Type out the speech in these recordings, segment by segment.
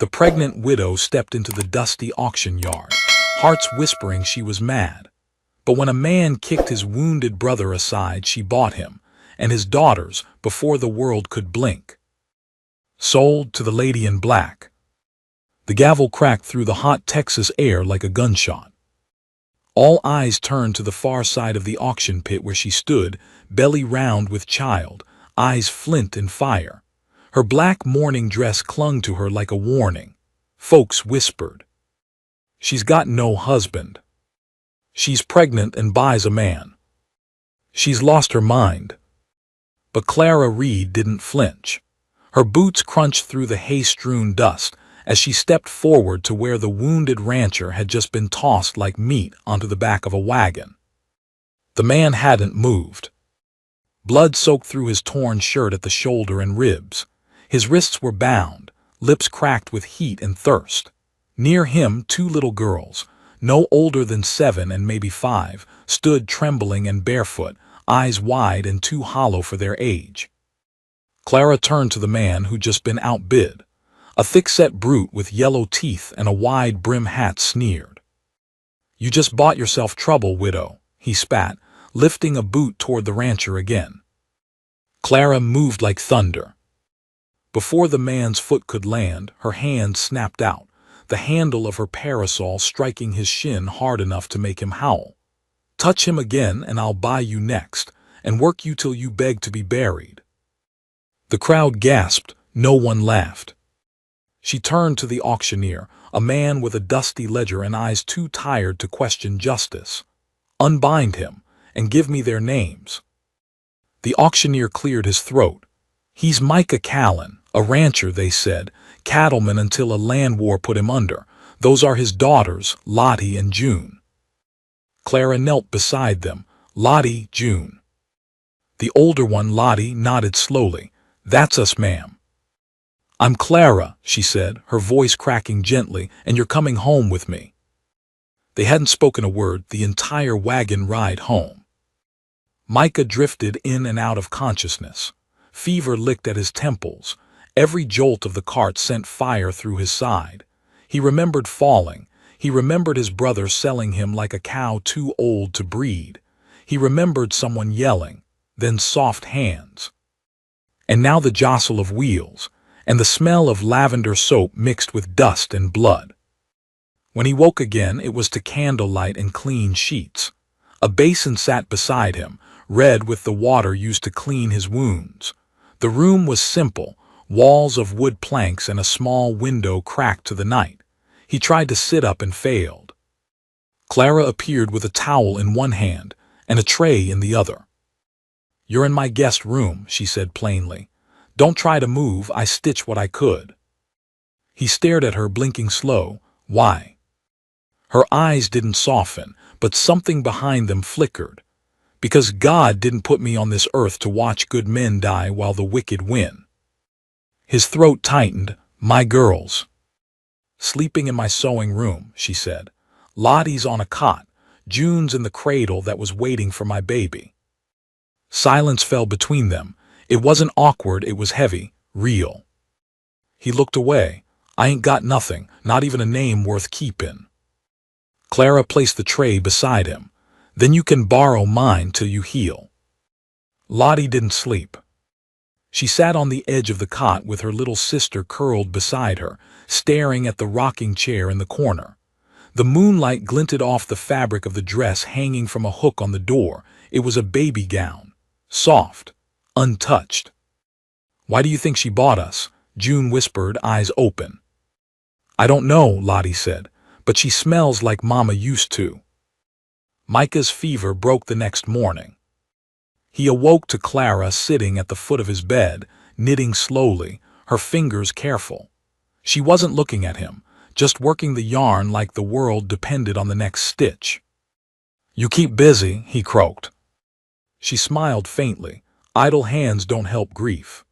The pregnant widow stepped into the dusty auction yard, hearts whispering she was mad. But when a man kicked his wounded brother aside, she bought him, and his daughters, before the world could blink. Sold to the lady in black. The gavel cracked through the hot Texas air like a gunshot. All eyes turned to the far side of the auction pit where she stood, belly round with child, eyes flint and fire. Her black mourning dress clung to her like a warning. Folks whispered, "She's got no husband. She's pregnant and buys a man. She's lost her mind." But Clara Reed didn't flinch. Her boots crunched through the hay-strewn dust as she stepped forward to where the wounded rancher had just been tossed like meat onto the back of a wagon. The man hadn't moved. Blood soaked through his torn shirt at the shoulder and ribs. His wrists were bound, lips cracked with heat and thirst. Near him, two little girls, no older than 7 and maybe 5, stood trembling and barefoot, eyes wide and too hollow for their age. Clara turned to the man who'd just been outbid. A thick-set brute with yellow teeth and a wide brim hat sneered. "You just bought yourself trouble, widow," he spat, lifting a boot toward the rancher again. Clara moved like thunder. Before the man's foot could land, her hand snapped out, the handle of her parasol striking his shin hard enough to make him howl. "Touch him again and I'll buy you next, and work you till you beg to be buried." The crowd gasped, no one laughed. She turned to the auctioneer, a man with a dusty ledger and eyes too tired to question justice. "Unbind him, and give me their names." The auctioneer cleared his throat. "He's Micah Callan, a rancher," they said, "cattleman until a land war put him under. Those are his daughters, Lottie and June." Clara knelt beside them. "Lottie, June." The older one, Lottie, nodded slowly. "That's us, ma'am." "I'm Clara," she said, her voice cracking gently, "and you're coming home with me." They hadn't spoken a word the entire wagon ride home. Micah drifted in and out of consciousness. Fever licked at his temples. Every jolt of the cart sent fire through his side. He remembered falling. He remembered his brother selling him like a cow too old to breed. He remembered someone yelling, then soft hands. And now the jostle of wheels, and the smell of lavender soap mixed with dust and blood. When he woke again, it was to candlelight and clean sheets. A basin sat beside him, red with the water used to clean his wounds. The room was simple, walls of wood planks and a small window cracked to the night. He tried to sit up and failed. Clara appeared with a towel in one hand and a tray in the other. "You're in my guest room," she said plainly. "Don't try to move, I stitched what I could." He stared at her, blinking slow. "Why?" Her eyes didn't soften, but something behind them flickered. "Because God didn't put me on this earth to watch good men die while the wicked win." His throat tightened. "My girls." "Sleeping in my sewing room," she said. "Lottie's on a cot. June's in the cradle that was waiting for my baby." Silence fell between them. It wasn't awkward, it was heavy, real. He looked away. "I ain't got nothing, not even a name worth keepin'." Clara placed the tray beside him. "Then you can borrow mine till you heal." Lottie didn't sleep. She sat on the edge of the cot with her little sister curled beside her, staring at the rocking chair in the corner. The moonlight glinted off the fabric of the dress hanging from a hook on the door. It was a baby gown, soft, untouched. "Why do you think she bought us?" June whispered, eyes open. "I don't know," Lottie said, "but she smells like Mama used to." Micah's fever broke the next morning. He awoke to Clara sitting at the foot of his bed, knitting slowly, her fingers careful. She wasn't looking at him, just working the yarn like the world depended on the next stitch. "You keep busy," he croaked. She smiled faintly. "Idle hands don't help grief."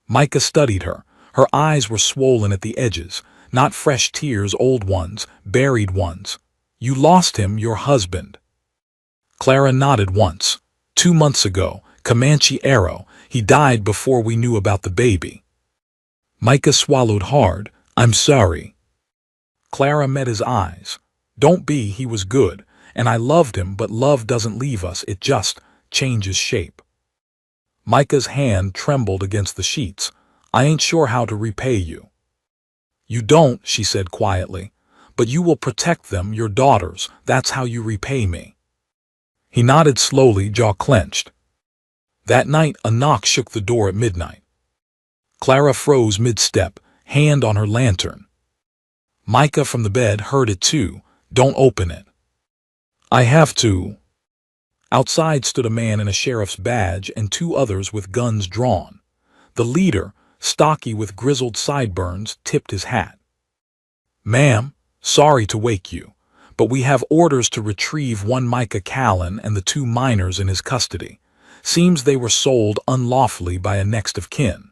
Micah studied her. Her eyes were swollen at the edges, not fresh tears, old ones, buried ones. "You lost him, your husband." Clara nodded once. 2 months ago, Comanche arrow. He died before we knew about the baby." Micah swallowed hard. I'm sorry. Clara met his eyes. Don't be, he was good, and I loved him, but love doesn't leave us, it just changes shape. Micah's hand trembled against the sheets. I ain't sure how to repay you. You don't, she said quietly, but you will protect them, your daughters, that's how you repay me. He nodded slowly, jaw clenched. That night, a knock shook the door at midnight. Clara froze mid-step, hand on her lantern. Micah from the bed heard it too. Don't open it. I have to. Outside stood a man in a sheriff's badge and two others with guns drawn. The leader, stocky with grizzled sideburns, tipped his hat. Ma'am, sorry to wake you, but we have orders to retrieve one Micah Callan and the two minors in his custody. Seems they were sold unlawfully by a next of kin.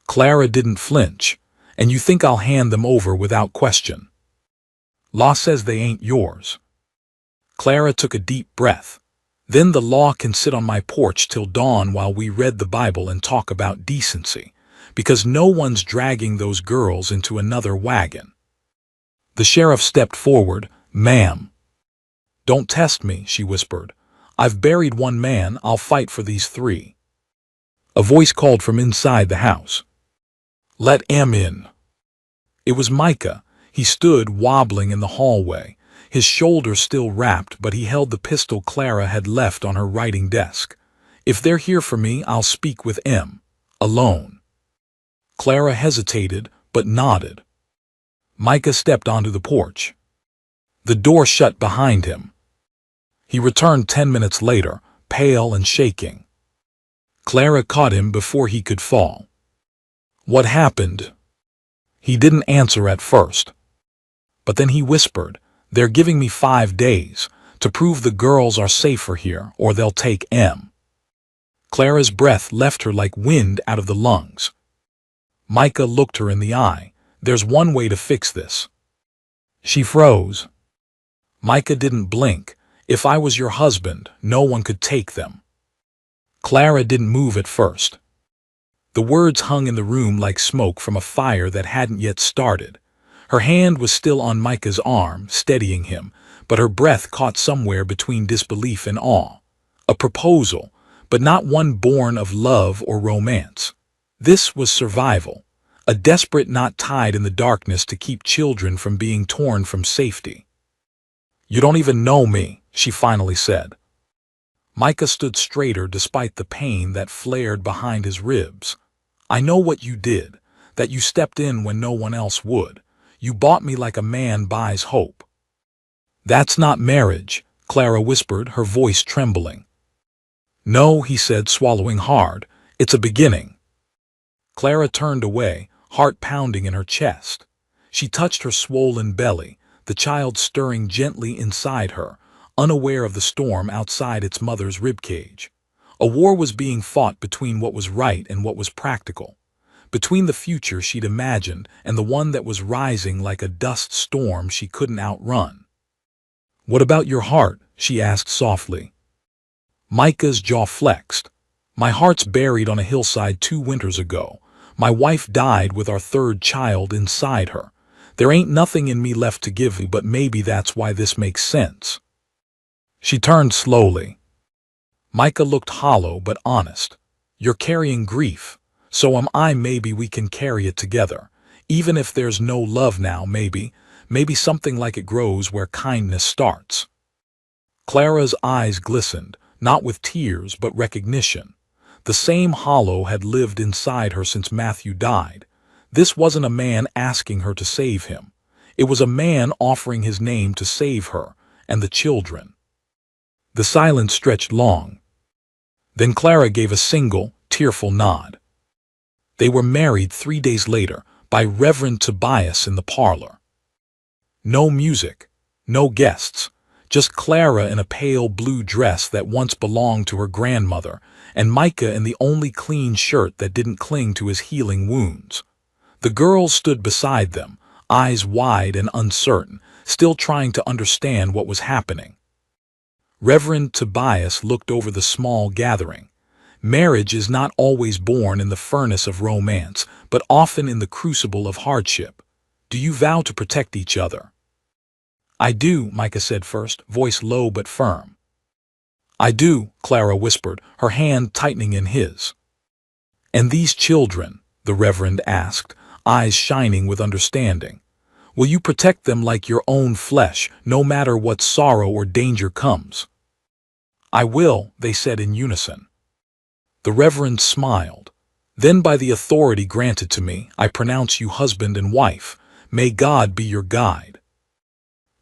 Clara didn't flinch. And you think I'll hand them over without question? Law says they ain't yours. Clara took a deep breath. Then the law can sit on my porch till dawn while we read the Bible and talk about decency, because no one's dragging those girls into another wagon. The sheriff stepped forward. Ma'am. Don't test me, she whispered. I've buried one man, I'll fight for these three. A voice called from inside the house. Let him in. It was Micah. He stood wobbling in the hallway, his shoulders still wrapped, but he held the pistol Clara had left on her writing desk. If they're here for me, I'll speak with M. Alone. Clara hesitated, but nodded. Micah stepped onto the porch. The door shut behind him. He returned 10 minutes later, pale and shaking. Clara caught him before he could fall. What happened? He didn't answer at first. But then he whispered, they're giving me 5 days to prove the girls are safer here or they'll take M. Clara's breath left her like wind out of the lungs. Micah looked her in the eye. There's one way to fix this. She froze. Micah didn't blink. If I was your husband, no one could take them. Clara didn't move at first. The words hung in the room like smoke from a fire that hadn't yet started. Her hand was still on Micah's arm, steadying him, but her breath caught somewhere between disbelief and awe. A proposal, but not one born of love or romance. This was survival, a desperate knot tied in the darkness to keep children from being torn from safety. You don't even know me, she finally said. Micah stood straighter despite the pain that flared behind his ribs. I know what you did, that you stepped in when no one else would. You bought me like a man buys hope. That's not marriage, Clara whispered, her voice trembling. No, he said, swallowing hard. It's a beginning. Clara turned away, heart pounding in her chest. She touched her swollen belly, the child stirring gently inside her, unaware of the storm outside its mother's ribcage. A war was being fought between what was right and what was practical, between the future she'd imagined and the one that was rising like a dust storm she couldn't outrun. What about your heart? She asked softly. Micah's jaw flexed. My heart's buried on a hillside 2 winters ago. My wife died with our 3rd child inside her. There ain't nothing in me left to give you, but maybe that's why this makes sense. She turned slowly. Micah looked hollow but honest. You're carrying grief. So am I. Maybe we can carry it together. Even if there's no love now, maybe something like it grows where kindness starts. Clara's eyes glistened, not with tears but recognition. The same hollow had lived inside her since Matthew died. This wasn't a man asking her to save him. It was a man offering his name to save her and the children. The silence stretched long. Then Clara gave a single, tearful nod. They were married 3 days later by Reverend Tobias in the parlor. No music, no guests, just Clara in a pale blue dress that once belonged to her grandmother, and Micah in the only clean shirt that didn't cling to his healing wounds. The girls stood beside them, eyes wide and uncertain, still trying to understand what was happening. Reverend Tobias looked over the small gathering. Marriage is not always born in the furnace of romance, but often in the crucible of hardship. Do you vow to protect each other?" "I do," Micah said first, voice low but firm. "I do," Clara whispered, her hand tightening in his. "And these children?" the Reverend asked, eyes shining with understanding. "Will you protect them like your own flesh, no matter what sorrow or danger comes?" "I will," they said in unison. The Reverend smiled. "Then by the authority granted to me, I pronounce you husband and wife. May God be your guide."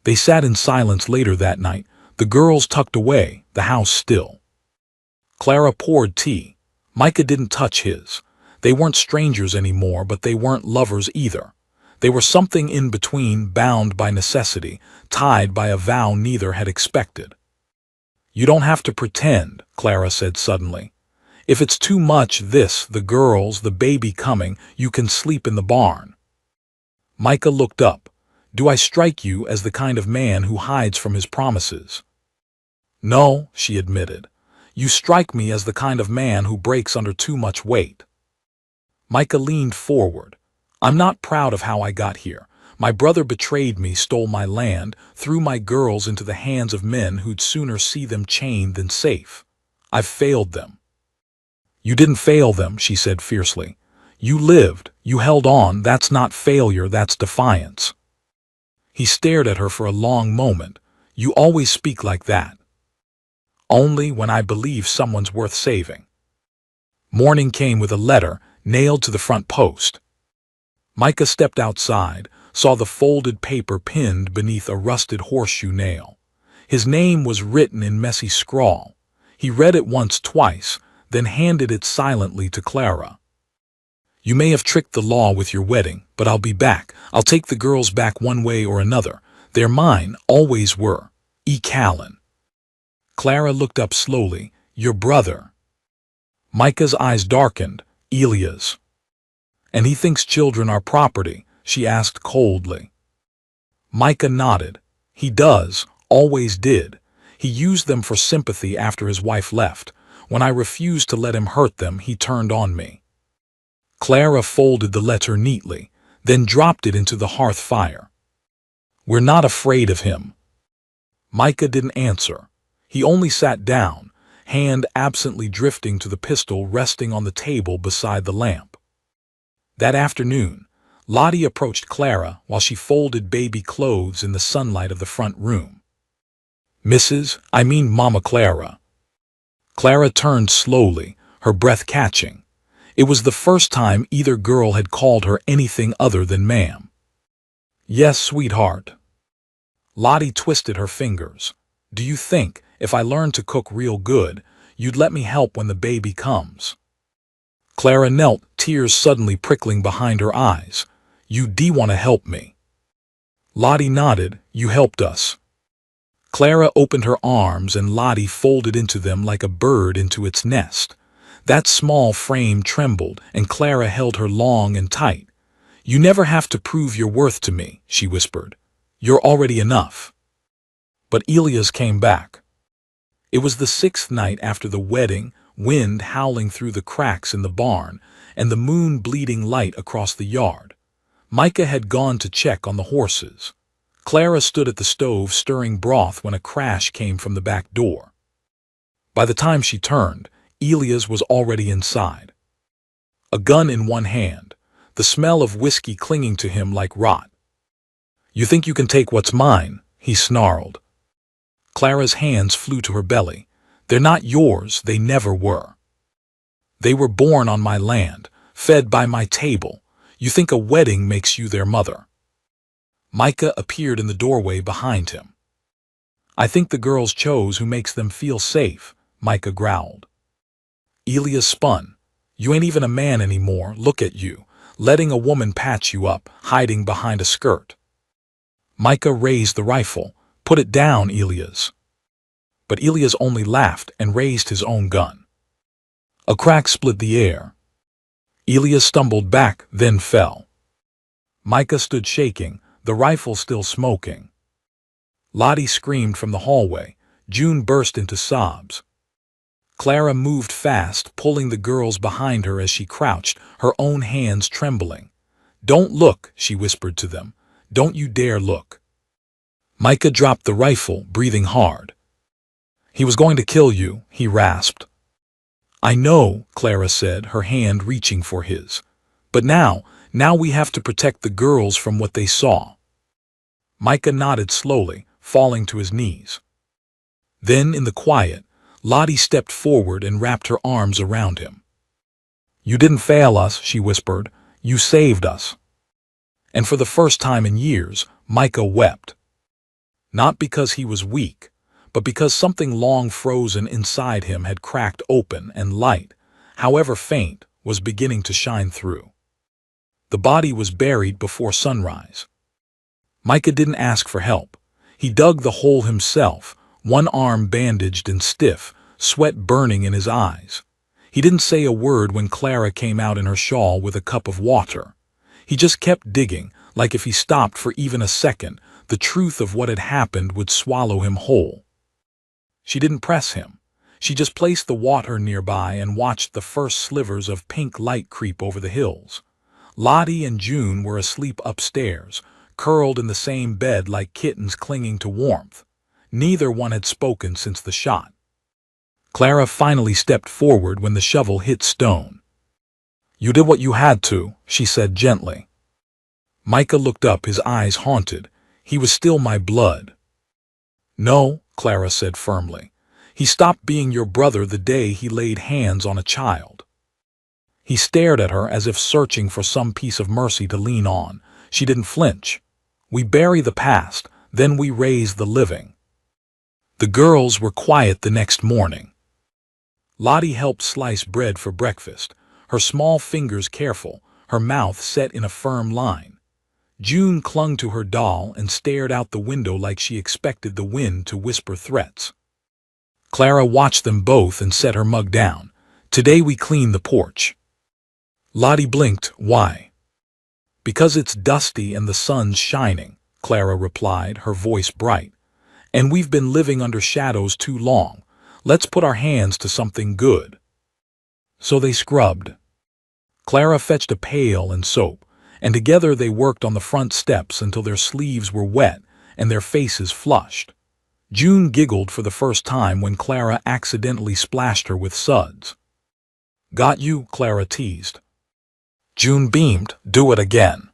They sat in silence later that night, the girls tucked away, the house still. Clara poured tea. Micah didn't touch his. They weren't strangers anymore, but they weren't lovers either. They were something in between, bound by necessity, tied by a vow neither had expected. "You don't have to pretend," Clara said suddenly. "If it's too much, the girls, the baby coming, you can sleep in the barn." Micah looked up. "Do I strike you as the kind of man who hides from his promises?" "No," she admitted. "You strike me as the kind of man who breaks under too much weight." Micah leaned forward. "I'm not proud of how I got here. My brother betrayed me, stole my land, threw my girls into the hands of men who'd sooner see them chained than safe. I've failed them." "You didn't fail them," she said fiercely. "You lived, you held on. That's not failure, that's defiance." He stared at her for a long moment. "You always speak like that." "Only when I believe someone's worth saving." Morning came with a letter, nailed to the front post. Micah stepped outside, saw the folded paper pinned beneath a rusted horseshoe nail. His name was written in messy scrawl. He read it once, twice, then handed it silently to Clara. "You may have tricked the law with your wedding, but I'll be back. I'll take the girls back one way or another. They're mine, always were. E. Callan." Clara looked up slowly. "Your brother?" Micah's eyes darkened. "Elia's." "And he thinks children are property?" she asked coldly. Micah nodded. "He does, always did. He used them for sympathy after his wife left. When I refused to let him hurt them, he turned on me." Clara folded the letter neatly, then dropped it into the hearth fire. "We're not afraid of him." Micah didn't answer. He only sat down, hand absently drifting to the pistol resting on the table beside the lamp. That afternoon, Lottie approached Clara while she folded baby clothes in the sunlight of the front room. I mean Mama Clara." Clara turned slowly, her breath catching. It was the first time either girl had called her anything other than ma'am. "Yes, sweetheart." Lottie twisted her fingers. "Do you think, if I learned to cook real good, you'd let me help when the baby comes?" Clara knelt, tears suddenly prickling behind her eyes. "You do want to help me?" Lottie nodded. "You helped us." Clara opened her arms and Lottie folded into them like a bird into its nest. That small frame trembled and Clara held her long and tight. "You never have to prove your worth to me," she whispered. "You're already enough." But Elias came back. It was the 6th night after the wedding, wind howling through the cracks in the barn, and the moon bleeding light across the yard. Micah had gone to check on the horses. Clara stood at the stove stirring broth when a crash came from the back door. By the time she turned, Elias was already inside. A gun in one hand, the smell of whiskey clinging to him like rot. "You think you can take what's mine?" he snarled. Clara's hands flew to her belly. "They're not yours, they never were. They were born on my land, fed by my table. You think a wedding makes you their mother." Micah appeared in the doorway behind him. "I think the girls chose who makes them feel safe," Micah growled. Elias spun. "You ain't even a man anymore, look at you, letting a woman patch you up, hiding behind a skirt." Micah raised the rifle. "Put it down, Elias." But Elias only laughed and raised his own gun. A crack split the air. Elias stumbled back, then fell. Micah stood shaking, the rifle still smoking. Lottie screamed from the hallway. June burst into sobs. Clara moved fast, pulling the girls behind her as she crouched, her own hands trembling. "Don't look," she whispered to them. "Don't you dare look." Micah dropped the rifle, breathing hard. "He was going to kill you," he rasped. "I know," Clara said, her hand reaching for his. "But now we have to protect the girls from what they saw." Micah nodded slowly, falling to his knees. Then, in the quiet, Lottie stepped forward and wrapped her arms around him. "You didn't fail us," she whispered. "You saved us." And for the first time in years, Micah wept. Not because he was weak, but because something long frozen inside him had cracked open and light, however faint, was beginning to shine through. The body was buried before sunrise. Micah didn't ask for help. He dug the hole himself, one arm bandaged and stiff, sweat burning in his eyes. He didn't say a word when Clara came out in her shawl with a cup of water. He just kept digging, like if he stopped for even a second, the truth of what had happened would swallow him whole. She didn't press him. She just placed the water nearby and watched the first slivers of pink light creep over the hills. Lottie and June were asleep upstairs, curled in the same bed like kittens clinging to warmth. Neither one had spoken since the shot. Clara finally stepped forward when the shovel hit stone. "You did what you had to," she said gently. Micah looked up, his eyes haunted. "He was still my blood." "No," Clara said firmly. "He stopped being your brother the day he laid hands on a child." He stared at her as if searching for some piece of mercy to lean on. She didn't flinch. "We bury the past, then we raise the living." The girls were quiet the next morning. Lottie helped slice bread for breakfast, her small fingers careful, her mouth set in a firm line. June clung to her doll and stared out the window like she expected the wind to whisper threats. Clara watched them both and set her mug down. "Today we clean the porch." Lottie blinked. "Why?" "Because it's dusty and the sun's shining," Clara replied, her voice bright. "And we've been living under shadows too long. Let's put our hands to something good." So they scrubbed. Clara fetched a pail and soap, and together they worked on the front steps until their sleeves were wet and their faces flushed. June giggled for the first time when Clara accidentally splashed her with suds. "Got you?" Clara teased. June beamed. "Do it again."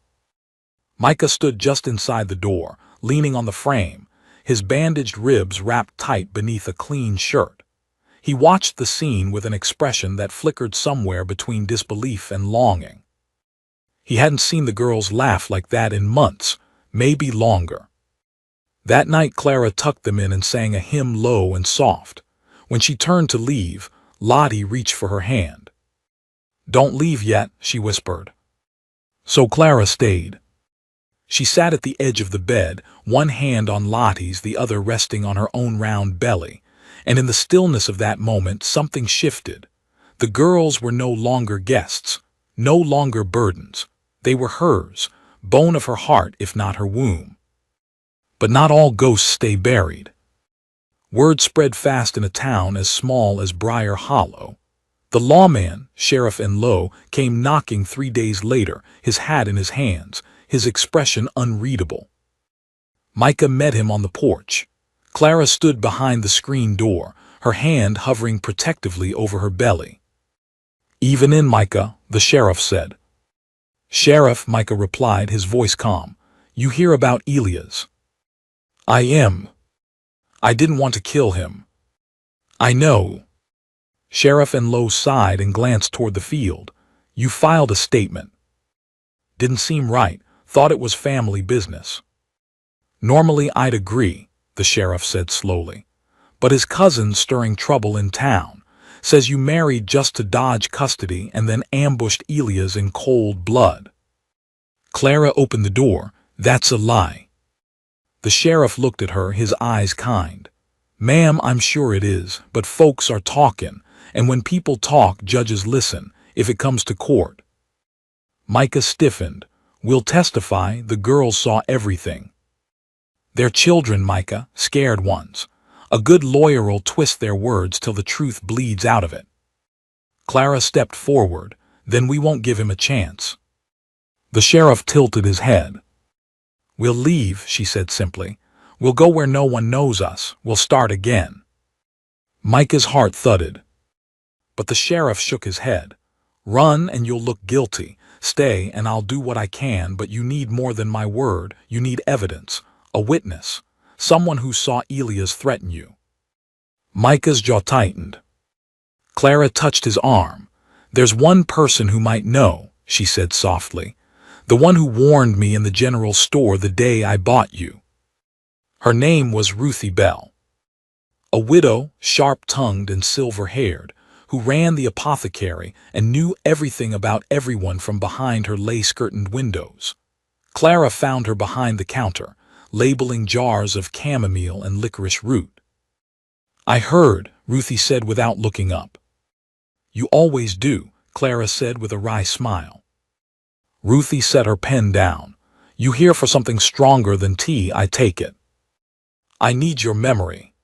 Micah stood just inside the door, leaning on the frame, his bandaged ribs wrapped tight beneath a clean shirt. He watched the scene with an expression that flickered somewhere between disbelief and longing. He hadn't seen the girls laugh like that in months, maybe longer. That night Clara tucked them in and sang a hymn low and soft. When she turned to leave, Lottie reached for her hand. "Don't leave yet," she whispered. So Clara stayed. She sat at the edge of the bed, one hand on Lottie's, the other resting on her own round belly, and in the stillness of that moment something shifted. The girls were no longer guests, no longer burdens. They were hers, bone of her heart if not her womb. But not all ghosts stay buried. Word spread fast in a town as small as Briar Hollow. The lawman, Sheriff Enloe, came knocking 3 days later, his hat in his hands, his expression unreadable. Micah met him on the porch. Clara stood behind the screen door, her hand hovering protectively over her belly. "Even in, Micah," the sheriff said. "Sheriff," Micah replied, his voice calm. "You hear about Elias?" "I am. I didn't want to kill him." "I know." Sheriff Enloe sighed and glanced toward the field. "You filed a statement." "Didn't seem right. Thought it was family business." "Normally I'd agree," the sheriff said slowly. "But his cousin's stirring trouble in town. Says you married just to dodge custody and then ambushed Elias in cold blood." Clara opened the door. "That's a lie." The sheriff looked at her, his eyes kind. "Ma'am, I'm sure it is, but folks are talking, and when people talk, judges listen, if it comes to court." Micah stiffened. "We'll testify, the girls saw everything." "They're children, Micah, scared ones. A good lawyer'll twist their words till the truth bleeds out of it." Clara stepped forward. "Then we won't give him a chance." The sheriff tilted his head. "We'll leave," she said simply. "We'll go where no one knows us. We'll start again." Micah's heart thudded. But the sheriff shook his head. "Run and you'll look guilty. Stay and I'll do what I can, but you need more than my word. You need evidence. A witness. Someone who saw Elias threaten you." Micah's jaw tightened. Clara touched his arm. "There's one person who might know," she said softly. "The one who warned me in the general store the day I bought you." Her name was Ruthie Bell. A widow, sharp-tongued and silver-haired, who ran the apothecary and knew everything about everyone from behind her lace-curtained windows. Clara found her behind the counter, labeling jars of chamomile and licorice root. "I heard," Ruthie said without looking up. "You always do," Clara said with a wry smile. Ruthie set her pen down. "You here for something stronger than tea, I take it." "I need your memory."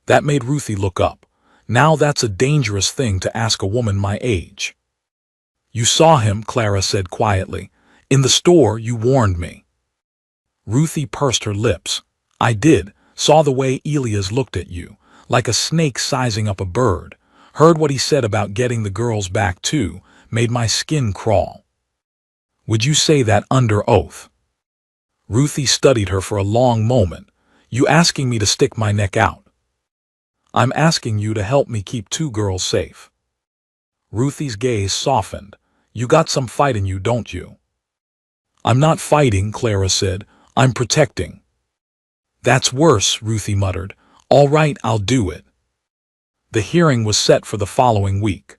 That made Ruthie look up. Now that's a dangerous thing to ask a woman my age. "You saw him," Clara said quietly. "In the store, you warned me." Ruthie pursed her lips. "I did. Saw the way Elias looked at you, like a snake sizing up a bird. Heard what he said about getting the girls back too. Made my skin crawl." "Would you say that under oath?" Ruthie studied her for a long moment. "You asking me to stick my neck out?" "I'm asking you to help me keep two girls safe." Ruthie's gaze softened. "You got some fight in you, don't you?" "I'm not fighting," Clara said. "I'm protecting." "That's worse," Ruthie muttered. "All right, I'll do it." The hearing was set for the following week.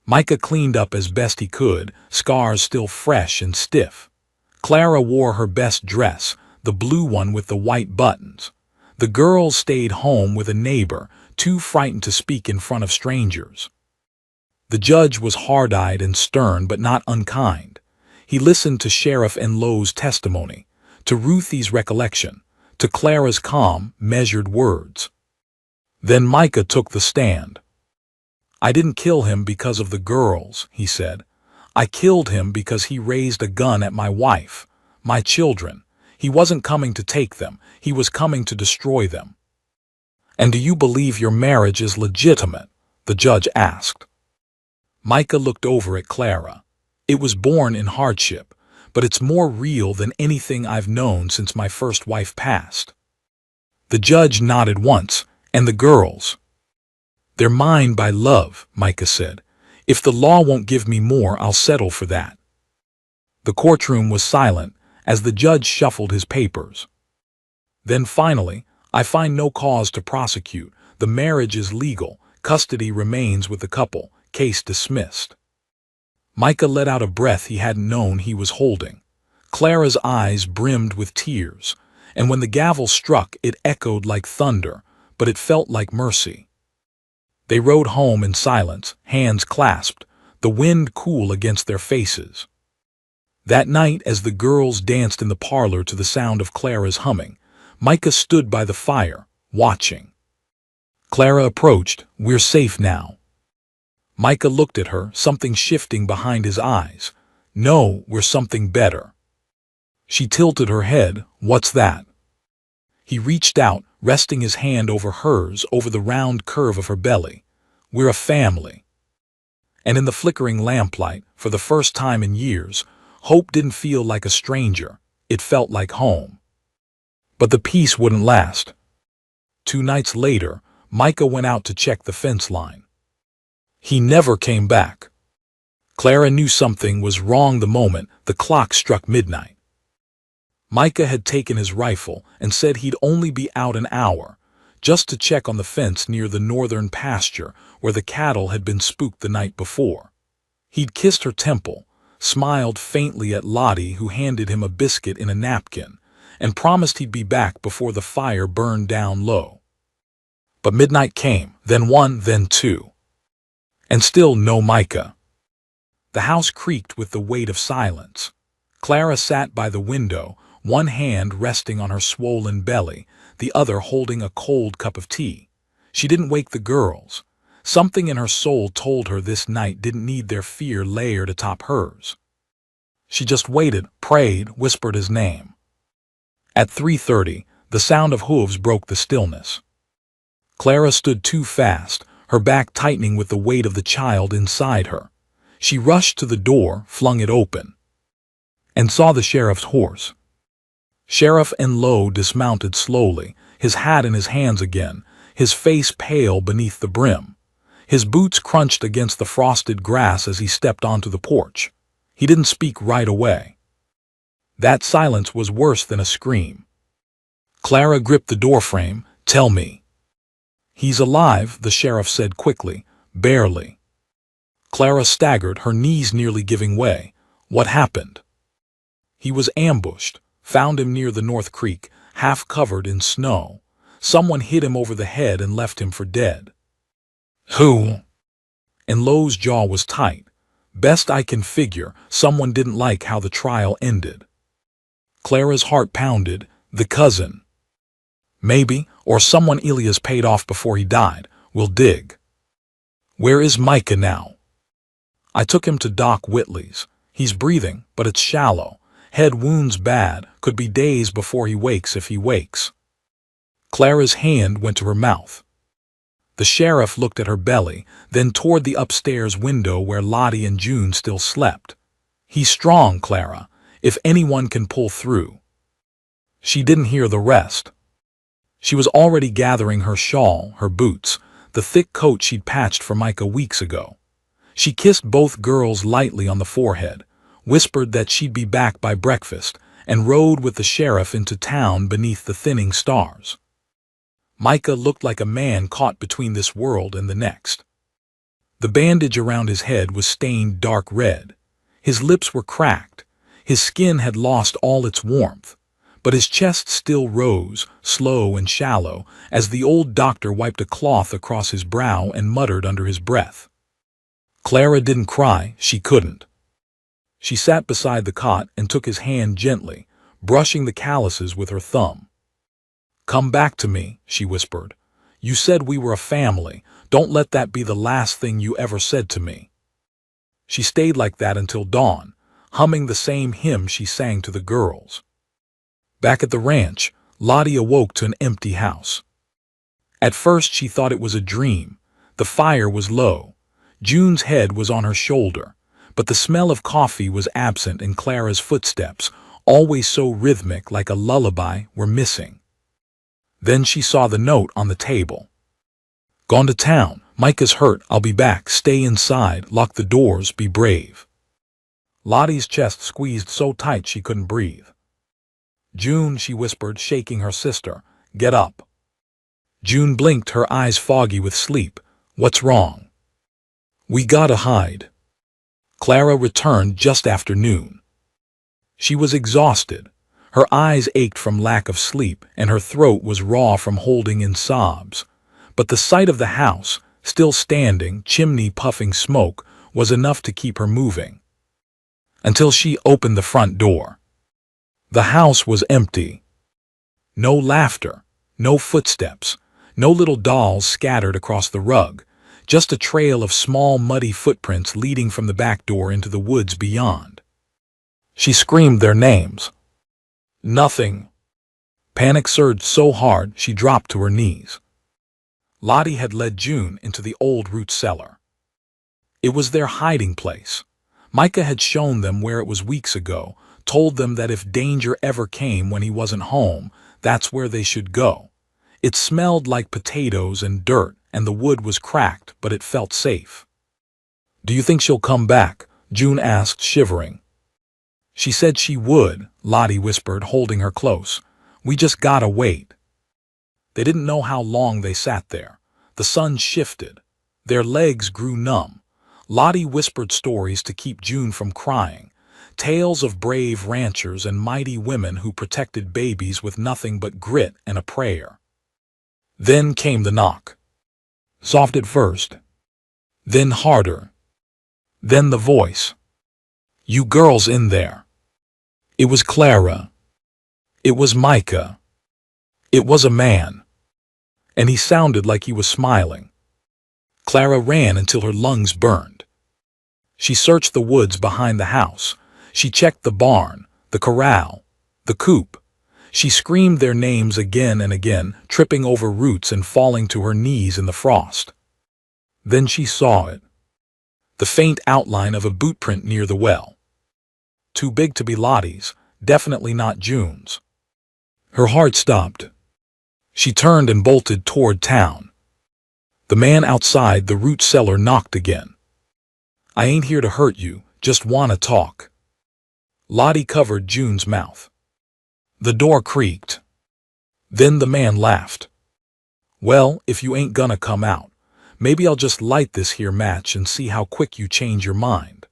Micah cleaned up as best he could, scars still fresh and stiff. Clara wore her best dress, the blue one with the white buttons. The girls stayed home with a neighbor, too frightened to speak in front of strangers. The judge was hard-eyed and stern but not unkind. He listened to Sheriff Enlow's testimony, to Ruthie's recollection, to Clara's calm, measured words. Then Micah took the stand. "I didn't kill him because of the girls," he said. "I killed him because he raised a gun at my wife, my children. He wasn't coming to take them, he was coming to destroy them." "And do you believe your marriage is legitimate?" the judge asked. Micah looked over at Clara. "It was born in hardship, but it's more real than anything I've known since my first wife passed." The judge nodded once. "And the girls?" "They're mine by love," Micah said. "If the law won't give me more, I'll settle for that." The courtroom was silent as the judge shuffled his papers. Then finally, "I find no cause to prosecute. The marriage is legal. Custody remains with the couple. Case dismissed." Micah let out a breath he hadn't known he was holding. Clara's eyes brimmed with tears, and when the gavel struck, it echoed like thunder, but it felt like mercy. They rode home in silence, hands clasped, the wind cool against their faces. That night, as the girls danced in the parlor to the sound of Clara's humming, Micah stood by the fire, watching. Clara approached. "We're safe now." Micah looked at her, something shifting behind his eyes. "No, we're something better." She tilted her head. "What's that?" He reached out, resting his hand over hers, over the round curve of her belly. "We're a family." And in the flickering lamplight, for the first time in years, hope didn't feel like a stranger. It felt like home. But the peace wouldn't last. 2 nights later, Micah went out to check the fence line. He never came back. Clara knew something was wrong the moment the clock struck midnight. Micah had taken his rifle and said he'd only be out an hour, just to check on the fence near the northern pasture where the cattle had been spooked the night before. He'd kissed her temple, smiled faintly at Lottie, who handed him a biscuit in a napkin, and promised he'd be back before the fire burned down low. But midnight came, then 1, then 2. And still no Micah. The house creaked with the weight of silence. Clara sat by the window, one hand resting on her swollen belly, the other holding a cold cup of tea. She didn't wake the girls. Something in her soul told her this night didn't need their fear layered atop hers. She just waited, prayed, whispered his name. At 3:30, the sound of hooves broke the stillness. Clara stood too fast, her back tightening with the weight of the child inside her. She rushed to the door, flung it open, and saw the sheriff's horse. Sheriff Enlow dismounted slowly, his hat in his hands again, his face pale beneath the brim. His boots crunched against the frosted grass as he stepped onto the porch. He didn't speak right away. That silence was worse than a scream. Clara gripped the doorframe. "Tell me." "He's alive," the sheriff said quickly. "Barely." Clara staggered, her knees nearly giving way. "What happened?" "He was ambushed. Found him near the North Creek, half covered in snow. Someone hit him over the head and left him for dead." "Who?" Enlow's jaw was tight. "Best I can figure, someone didn't like how the trial ended." Clara's heart pounded. "The cousin." "Maybe, or someone Elias paid off before he died. We'll dig." "Where is Micah now?" "I took him to Doc Whitley's. He's breathing, but it's shallow. Head wounds bad, could be days before he wakes if he wakes." Clara's hand went to her mouth. The sheriff looked at her belly, then toward the upstairs window where Lottie and June still slept. "He's strong, Clara, if anyone can pull through." She didn't hear the rest. She was already gathering her shawl, her boots, the thick coat she'd patched for Micah weeks ago. She kissed both girls lightly on the forehead, whispered that she'd be back by breakfast, and rode with the sheriff into town beneath the thinning stars. Micah looked like a man caught between this world and the next. The bandage around his head was stained dark red. His lips were cracked. His skin had lost all its warmth, but his chest still rose, slow and shallow, as the old doctor wiped a cloth across his brow and muttered under his breath. Clara didn't cry, she couldn't. She sat beside the cot and took his hand gently, brushing the calluses with her thumb. "Come back to me," she whispered. "You said we were a family. Don't let that be the last thing you ever said to me." She stayed like that until dawn, humming the same hymn she sang to the girls. Back at the ranch, Lottie awoke to an empty house. At first she thought it was a dream. The fire was low. June's head was on her shoulder, but the smell of coffee was absent and Clara's footsteps, always so rhythmic like a lullaby, were missing. Then she saw the note on the table. "Gone to town. Micah's hurt. I'll be back. Stay inside. Lock the doors. Be brave." Lottie's chest squeezed so tight she couldn't breathe. "June," she whispered, shaking her sister. "Get up." June blinked, her eyes foggy with sleep. "What's wrong?" "We gotta hide." Clara returned just after noon. She was exhausted. Her eyes ached from lack of sleep, and her throat was raw from holding in sobs. But the sight of the house, still standing, chimney puffing smoke, was enough to keep her moving. Until she opened the front door. The house was empty. No laughter, no footsteps, no little dolls scattered across the rug, just a trail of small muddy footprints leading from the back door into the woods beyond. She screamed their names. Nothing. Panic surged so hard she dropped to her knees. Lottie had led June into the old root cellar. It was their hiding place. Micah had shown them where it was weeks ago, told them that if danger ever came when he wasn't home, that's where they should go. It smelled like potatoes and dirt, and the wood was cracked, but it felt safe. "Do you think she'll come back?" June asked, shivering. "She said she would," Lottie whispered, holding her close. "We just gotta wait." They didn't know how long they sat there. The sun shifted. Their legs grew numb. Lottie whispered stories to keep June from crying. Tales of brave ranchers and mighty women who protected babies with nothing but grit and a prayer. Then came the knock. Soft at first. Then harder. Then the voice. "You girls in there." It was Clara. It was Micah. It was a man. And he sounded like he was smiling. Clara ran until her lungs burned. She searched the woods behind the house. She checked the barn, the corral, the coop. She screamed their names again and again, tripping over roots and falling to her knees in the frost. Then she saw it. The faint outline of a boot print near the well. Too big to be Lottie's, definitely not June's. Her heart stopped. She turned and bolted toward town. The man outside the root cellar knocked again. "I ain't here to hurt you, just wanna talk." Lottie covered June's mouth. The door creaked. Then the man laughed. "Well, if you ain't gonna come out, maybe I'll just light this here match and see how quick you change your mind."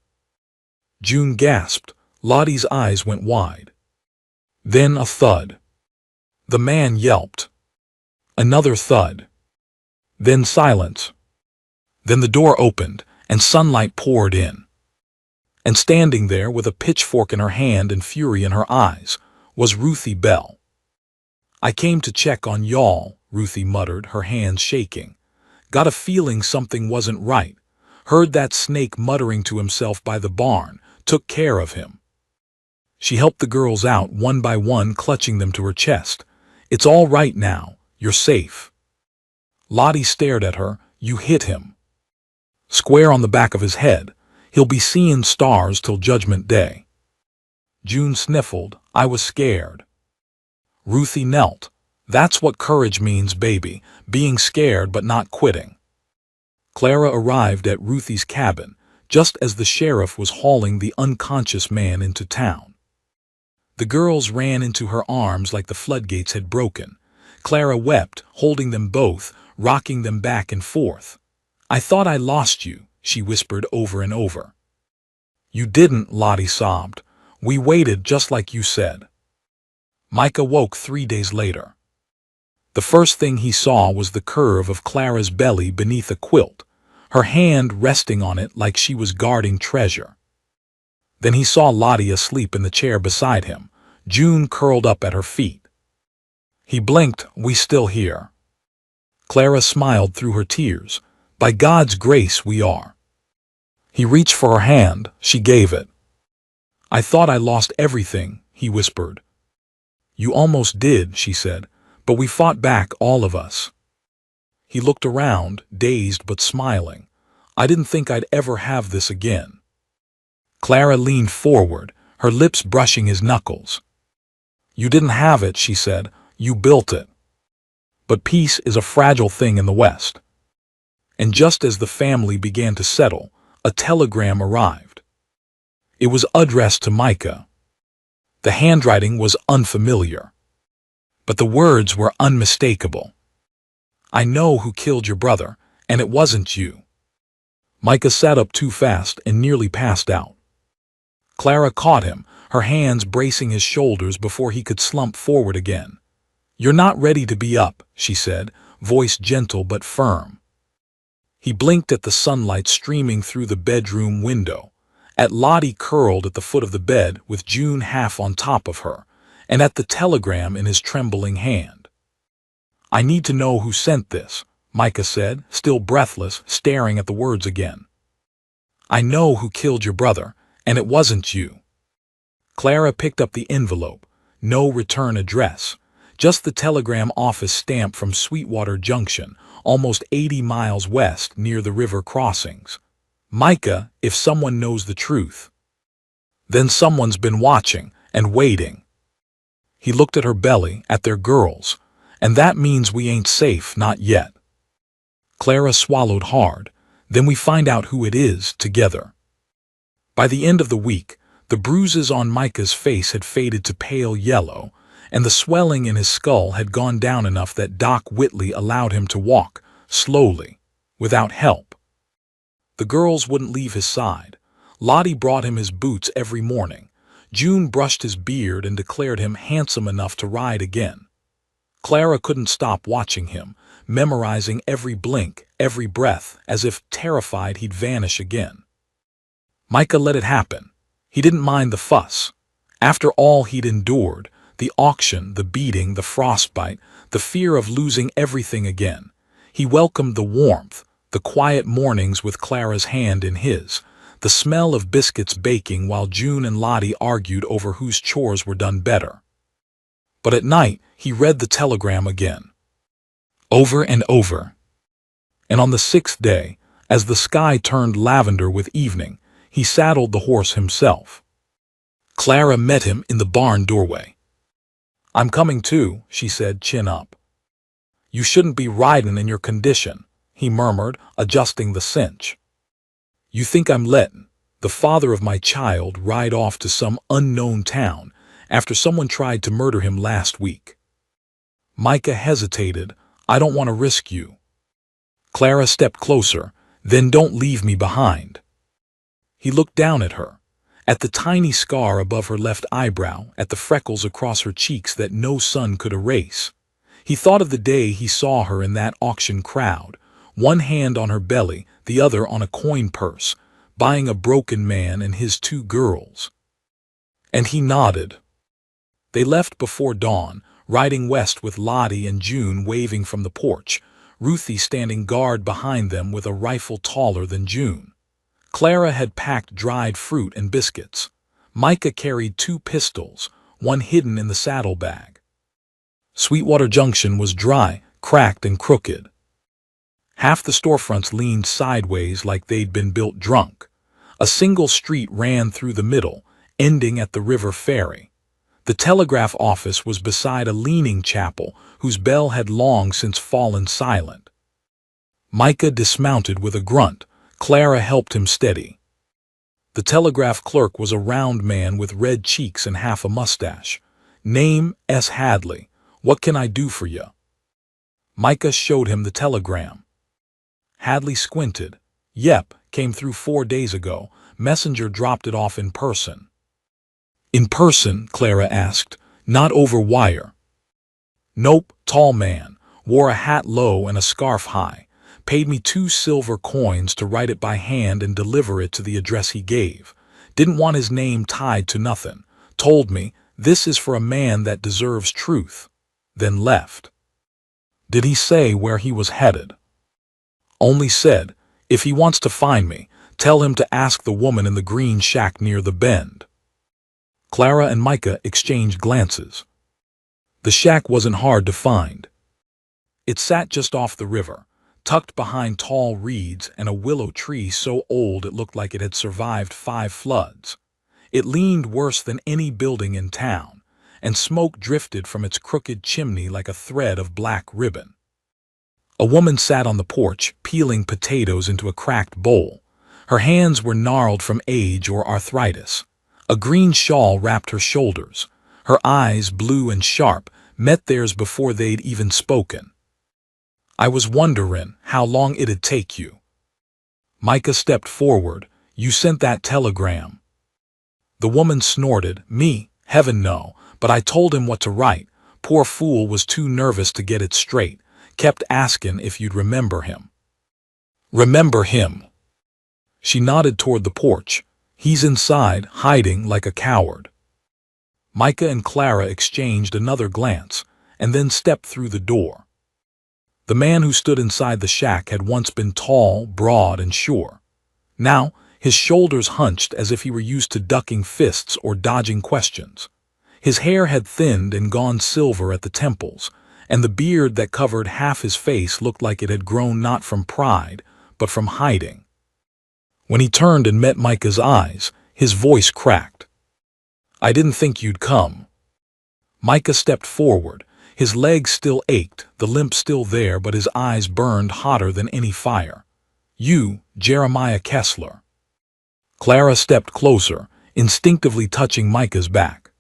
June gasped. Lottie's eyes went wide. Then a thud. The man yelped. Another thud. Then silence. Then the door opened, and sunlight poured in. And standing there with a pitchfork in her hand and fury in her eyes was Ruthie Bell. "I came to check on y'all," Ruthie muttered, her hands shaking. "Got a feeling something wasn't right. Heard that snake muttering to himself by the barn. Took care of him." She helped the girls out one by one, clutching them to her chest. "It's all right now. You're safe." Lottie stared at her. "You hit him. Square on the back of his head. He'll be seeing stars till Judgment Day." June sniffled. "I was scared." Ruthie knelt. "That's what courage means, baby. Being scared but not quitting." Clara arrived at Ruthie's cabin just as the sheriff was hauling the unconscious man into town. The girls ran into her arms like the floodgates had broken. Clara wept, holding them both, rocking them back and forth. "I thought I lost you," she whispered over and over. "You didn't," Lottie sobbed. "We waited just like you said." Micah woke 3 days later. The first thing he saw was the curve of Clara's belly beneath a quilt, her hand resting on it like she was guarding treasure. Then he saw Lottie asleep in the chair beside him, June curled up at her feet. He blinked. "We still here." Clara smiled through her tears. "By God's grace we are." He reached for her hand. She gave it. "I thought I lost everything," he whispered. "You almost did," she said, "but we fought back, all of us." He looked around, dazed but smiling. "I didn't think I'd ever have this again." Clara leaned forward, her lips brushing his knuckles. "You didn't have it," she said. "You built it." But peace is a fragile thing in the West. And just as the family began to settle, a telegram arrived. It was addressed to Micah. The handwriting was unfamiliar, but the words were unmistakable. "I know who killed your brother, and it wasn't you." Micah sat up too fast and nearly passed out. Clara caught him, her hands bracing his shoulders before he could slump forward again. "You're not ready to be up," she said, voice gentle but firm. He blinked at the sunlight streaming through the bedroom window, at Lottie curled at the foot of the bed with June half on top of her, and at the telegram in his trembling hand. "I need to know who sent this," Micah said, still breathless, staring at the words again. "I know who killed your brother, and it wasn't you." Clara picked up the envelope. No return address. Just the telegram office stamp from Sweetwater Junction, almost 80 miles west near the river crossings. "Micah, if someone knows the truth, then someone's been watching and waiting." He looked at her belly, at their girls. "And that means we ain't safe, not yet." Clara swallowed hard. "Then we find out who it is together." By the end of the week, the bruises on Micah's face had faded to pale yellow, and the swelling in his skull had gone down enough that Doc Whitley allowed him to walk, slowly, without help. The girls wouldn't leave his side. Lottie brought him his boots every morning. June brushed his beard and declared him handsome enough to ride again. Clara couldn't stop watching him, memorizing every blink, every breath, as if terrified he'd vanish again. Micah let it happen. He didn't mind the fuss. After all he'd endured, the auction, the beating, the frostbite, the fear of losing everything again, he welcomed the warmth, the quiet mornings with Clara's hand in his, the smell of biscuits baking while June and Lottie argued over whose chores were done better. But at night, he read the telegram again, over and over. And on the 6th day, as the sky turned lavender with evening, he saddled the horse himself. Clara met him in the barn doorway. "I'm coming too," she said, chin up. "You shouldn't be riding in your condition," he murmured, adjusting the cinch. "You think I'm letting the father of my child ride off to some unknown town after someone tried to murder him last week?" Micah hesitated. "I don't want to risk you." Clara stepped closer. "Then don't leave me behind." He looked down at her, at the tiny scar above her left eyebrow, at the freckles across her cheeks that no sun could erase. He thought of the day he saw her in that auction crowd, one hand on her belly, the other on a coin purse, buying a broken man and his 2 girls. And he nodded. They left before dawn, riding west with Lottie and June waving from the porch, Ruthie standing guard behind them with a rifle taller than June. Clara had packed dried fruit and biscuits. Micah carried 2 pistols, one hidden in the saddlebag. Sweetwater Junction was dry, cracked, and crooked. Half the storefronts leaned sideways like they'd been built drunk. A single street ran through the middle, ending at the river ferry. The telegraph office was beside a leaning chapel whose bell had long since fallen silent. Micah dismounted with a grunt. Clara helped him steady. The telegraph clerk was a round man with red cheeks and half a mustache. "Name S. Hadley. What can I do for you?" Micah showed him the telegram. Hadley squinted. "Yep, came through 4 days ago. Messenger dropped it off in person." "In person?" Clara asked. "Not over wire?" "Nope, tall man. Wore a hat low and a scarf high. Paid me 2 silver coins to write it by hand and deliver it to the address he gave. Didn't want his name tied to nothing. Told me, this is for a man that deserves truth." Then left. "Did he say where he was headed?" "Only said, if he wants to find me, tell him to ask the woman in the green shack near the bend." Clara and Micah exchanged glances. The shack wasn't hard to find. It sat just off the river, tucked behind tall reeds and a willow tree so old it looked like it had survived 5 floods. It leaned worse than any building in town, and smoke drifted from its crooked chimney like a thread of black ribbon. A woman sat on the porch, peeling potatoes into a cracked bowl. Her hands were gnarled from age or arthritis. A green shawl wrapped her shoulders. Her eyes, blue and sharp, met theirs before they'd even spoken. "I was wondering how long it'd take you." Micah stepped forward. "You sent that telegram?" The woman snorted. "Me? Heaven no, but I told him what to write. Poor fool was too nervous to get it straight. Kept asking if you'd remember him." "Remember him?" She nodded toward the porch. "He's inside, hiding like a coward." Micah and Clara exchanged another glance, and then stepped through the door. The man who stood inside the shack had once been tall, broad, and sure. Now, his shoulders hunched as if he were used to ducking fists or dodging questions. His hair had thinned and gone silver at the temples, and the beard that covered half his face looked like it had grown not from pride, but from hiding. When he turned and met Micah's eyes, his voice cracked. "I didn't think you'd come." Micah stepped forward. His legs still ached, the limp still there, but his eyes burned hotter than any fire. "You, Jeremiah Kessler." Clara stepped closer, instinctively touching Micah's back.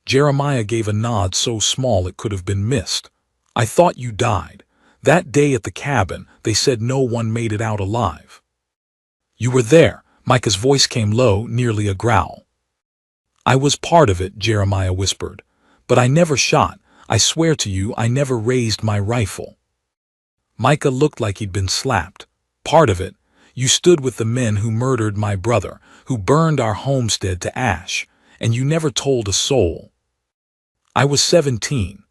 Jeremiah gave a nod so small it could have been missed. "I thought you died. That day at the cabin, they said no one made it out alive." "You were there." Micah's voice came low, nearly a growl. "I was part of it," Jeremiah whispered. "But I never shot. I swear to you, I never raised my rifle." Micah looked like he'd been slapped. "Part of it? You stood with the men who murdered my brother, who burned our homestead to ash, and you never told a soul." "I was 17.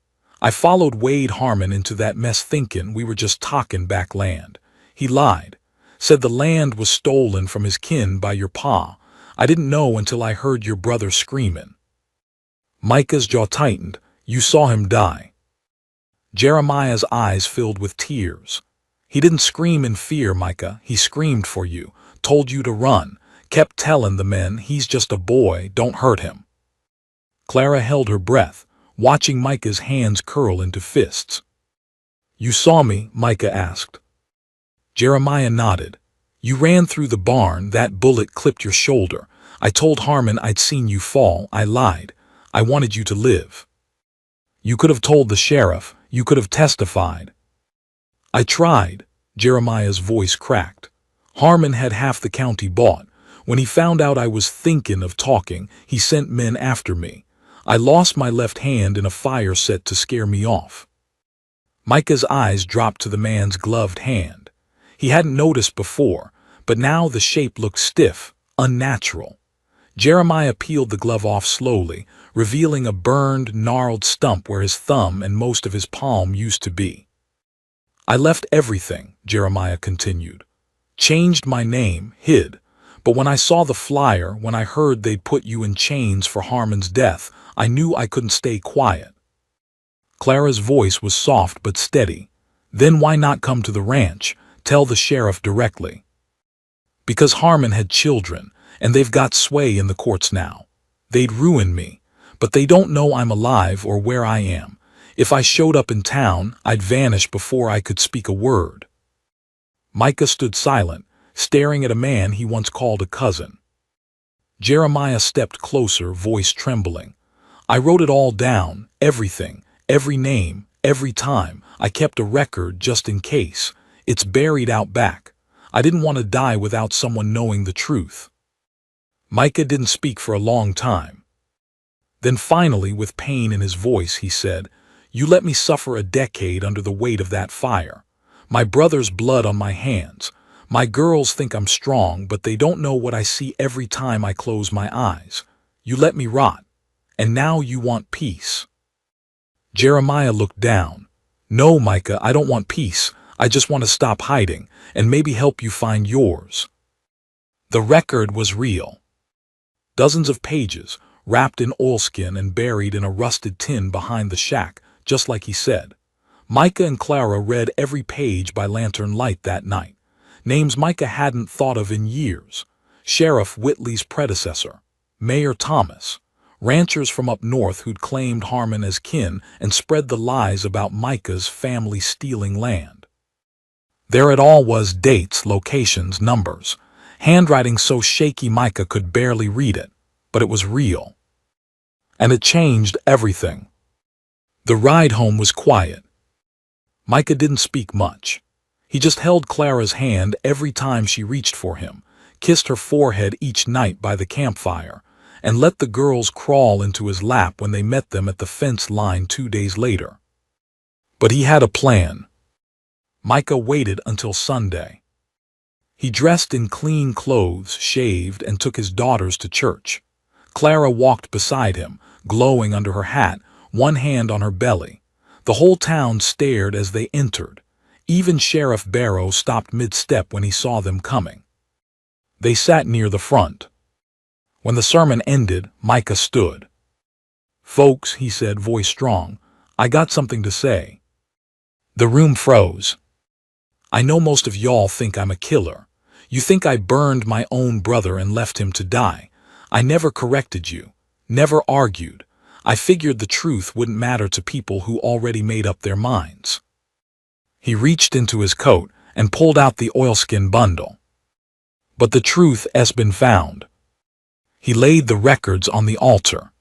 I followed Wade Harmon into that mess thinking we were just talking back land. He lied. Said the land was stolen from his kin by your pa. I didn't know until I heard your brother screaming." Micah's jaw tightened. "You saw him die." Jeremiah's eyes filled with tears. "He didn't scream in fear, Micah. He screamed for you, told you to run, kept telling the men he's just a boy, don't hurt him." Clara held her breath, watching Micah's hands curl into fists. "You saw me?" Micah asked. Jeremiah nodded. "You ran through the barn, that bullet clipped your shoulder. I told Harmon I'd seen you fall. I lied. I wanted you to live. You could have told the sheriff. You could have testified." "I tried." Jeremiah's voice cracked. "Harmon had half the county bought. When he found out I was thinking of talking, he sent men after me. I lost my left hand in a fire set to scare me off." Micah's eyes dropped to the man's gloved hand. He hadn't noticed before, but now the shape looked stiff, unnatural. Jeremiah peeled the glove off slowly, revealing a burned, gnarled stump where his thumb and most of his palm used to be. "I left everything," Jeremiah continued. "Changed my name, hid. But when I saw the flyer, when I heard they'd put you in chains for Harmon's death, I knew I couldn't stay quiet." Clara's voice was soft but steady. "Then why not come to the ranch? Tell the sheriff directly." "Because Harmon had children, and they've got sway in the courts now. They'd ruin me, but they don't know I'm alive or where I am. If I showed up in town, I'd vanish before I could speak a word." Micah stood silent, staring at a man he once called a cousin. Jeremiah stepped closer, voice trembling. "I wrote it all down, everything, every name, every time. I kept a record just in case. It's buried out back. I didn't want to die without someone knowing the truth." Micah didn't speak for a long time. Then finally, with pain in his voice, he said, "You let me suffer a decade under the weight of that fire. My brother's blood on my hands. My girls think I'm strong, but they don't know what I see every time I close my eyes. You let me rot. And now you want peace." Jeremiah looked down. "No, Micah, I don't want peace. I just want to stop hiding, and maybe help you find yours." The record was real. Dozens of pages, wrapped in oilskin and buried in a rusted tin behind the shack, just like he said. Micah and Clara read every page by lantern light that night. Names Micah hadn't thought of in years. Sheriff Whitley's predecessor, Mayor Thomas, ranchers from up north who'd claimed Harmon as kin and spread the lies about Micah's family stealing land. There it all was: dates, locations, numbers. Handwriting so shaky Micah could barely read it, but it was real. And it changed everything. The ride home was quiet. Micah didn't speak much. He just held Clara's hand every time she reached for him, kissed her forehead each night by the campfire, and let the girls crawl into his lap when they met them at the fence line 2 days later. But he had a plan. Micah waited until Sunday. He dressed in clean clothes, shaved, and took his daughters to church. Clara walked beside him, glowing under her hat, one hand on her belly. The whole town stared as they entered. Even Sheriff Barrow stopped mid-step when he saw them coming. They sat near the front. When the sermon ended, Micah stood. "Folks," he said, voice strong, "I got something to say." The room froze. "I know most of y'all think I'm a killer. You think I burned my own brother and left him to die. I never corrected you, never argued. I figured the truth wouldn't matter to people who already made up their minds." He reached into his coat and pulled out the oilskin bundle. "But the truth has been found." He laid the records on the altar.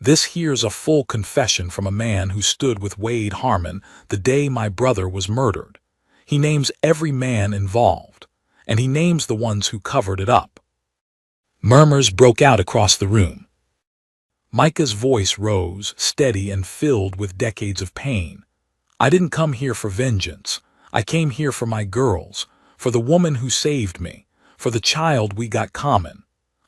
"This here's a full confession from a man who stood with Wade Harmon the day my brother was murdered. He names every man involved, and he names the ones who covered it up." Murmurs broke out across the room. Micah's voice rose, steady and filled with decades of pain. "I didn't come here for vengeance. I came here for my girls, for the woman who saved me, for the child we got common.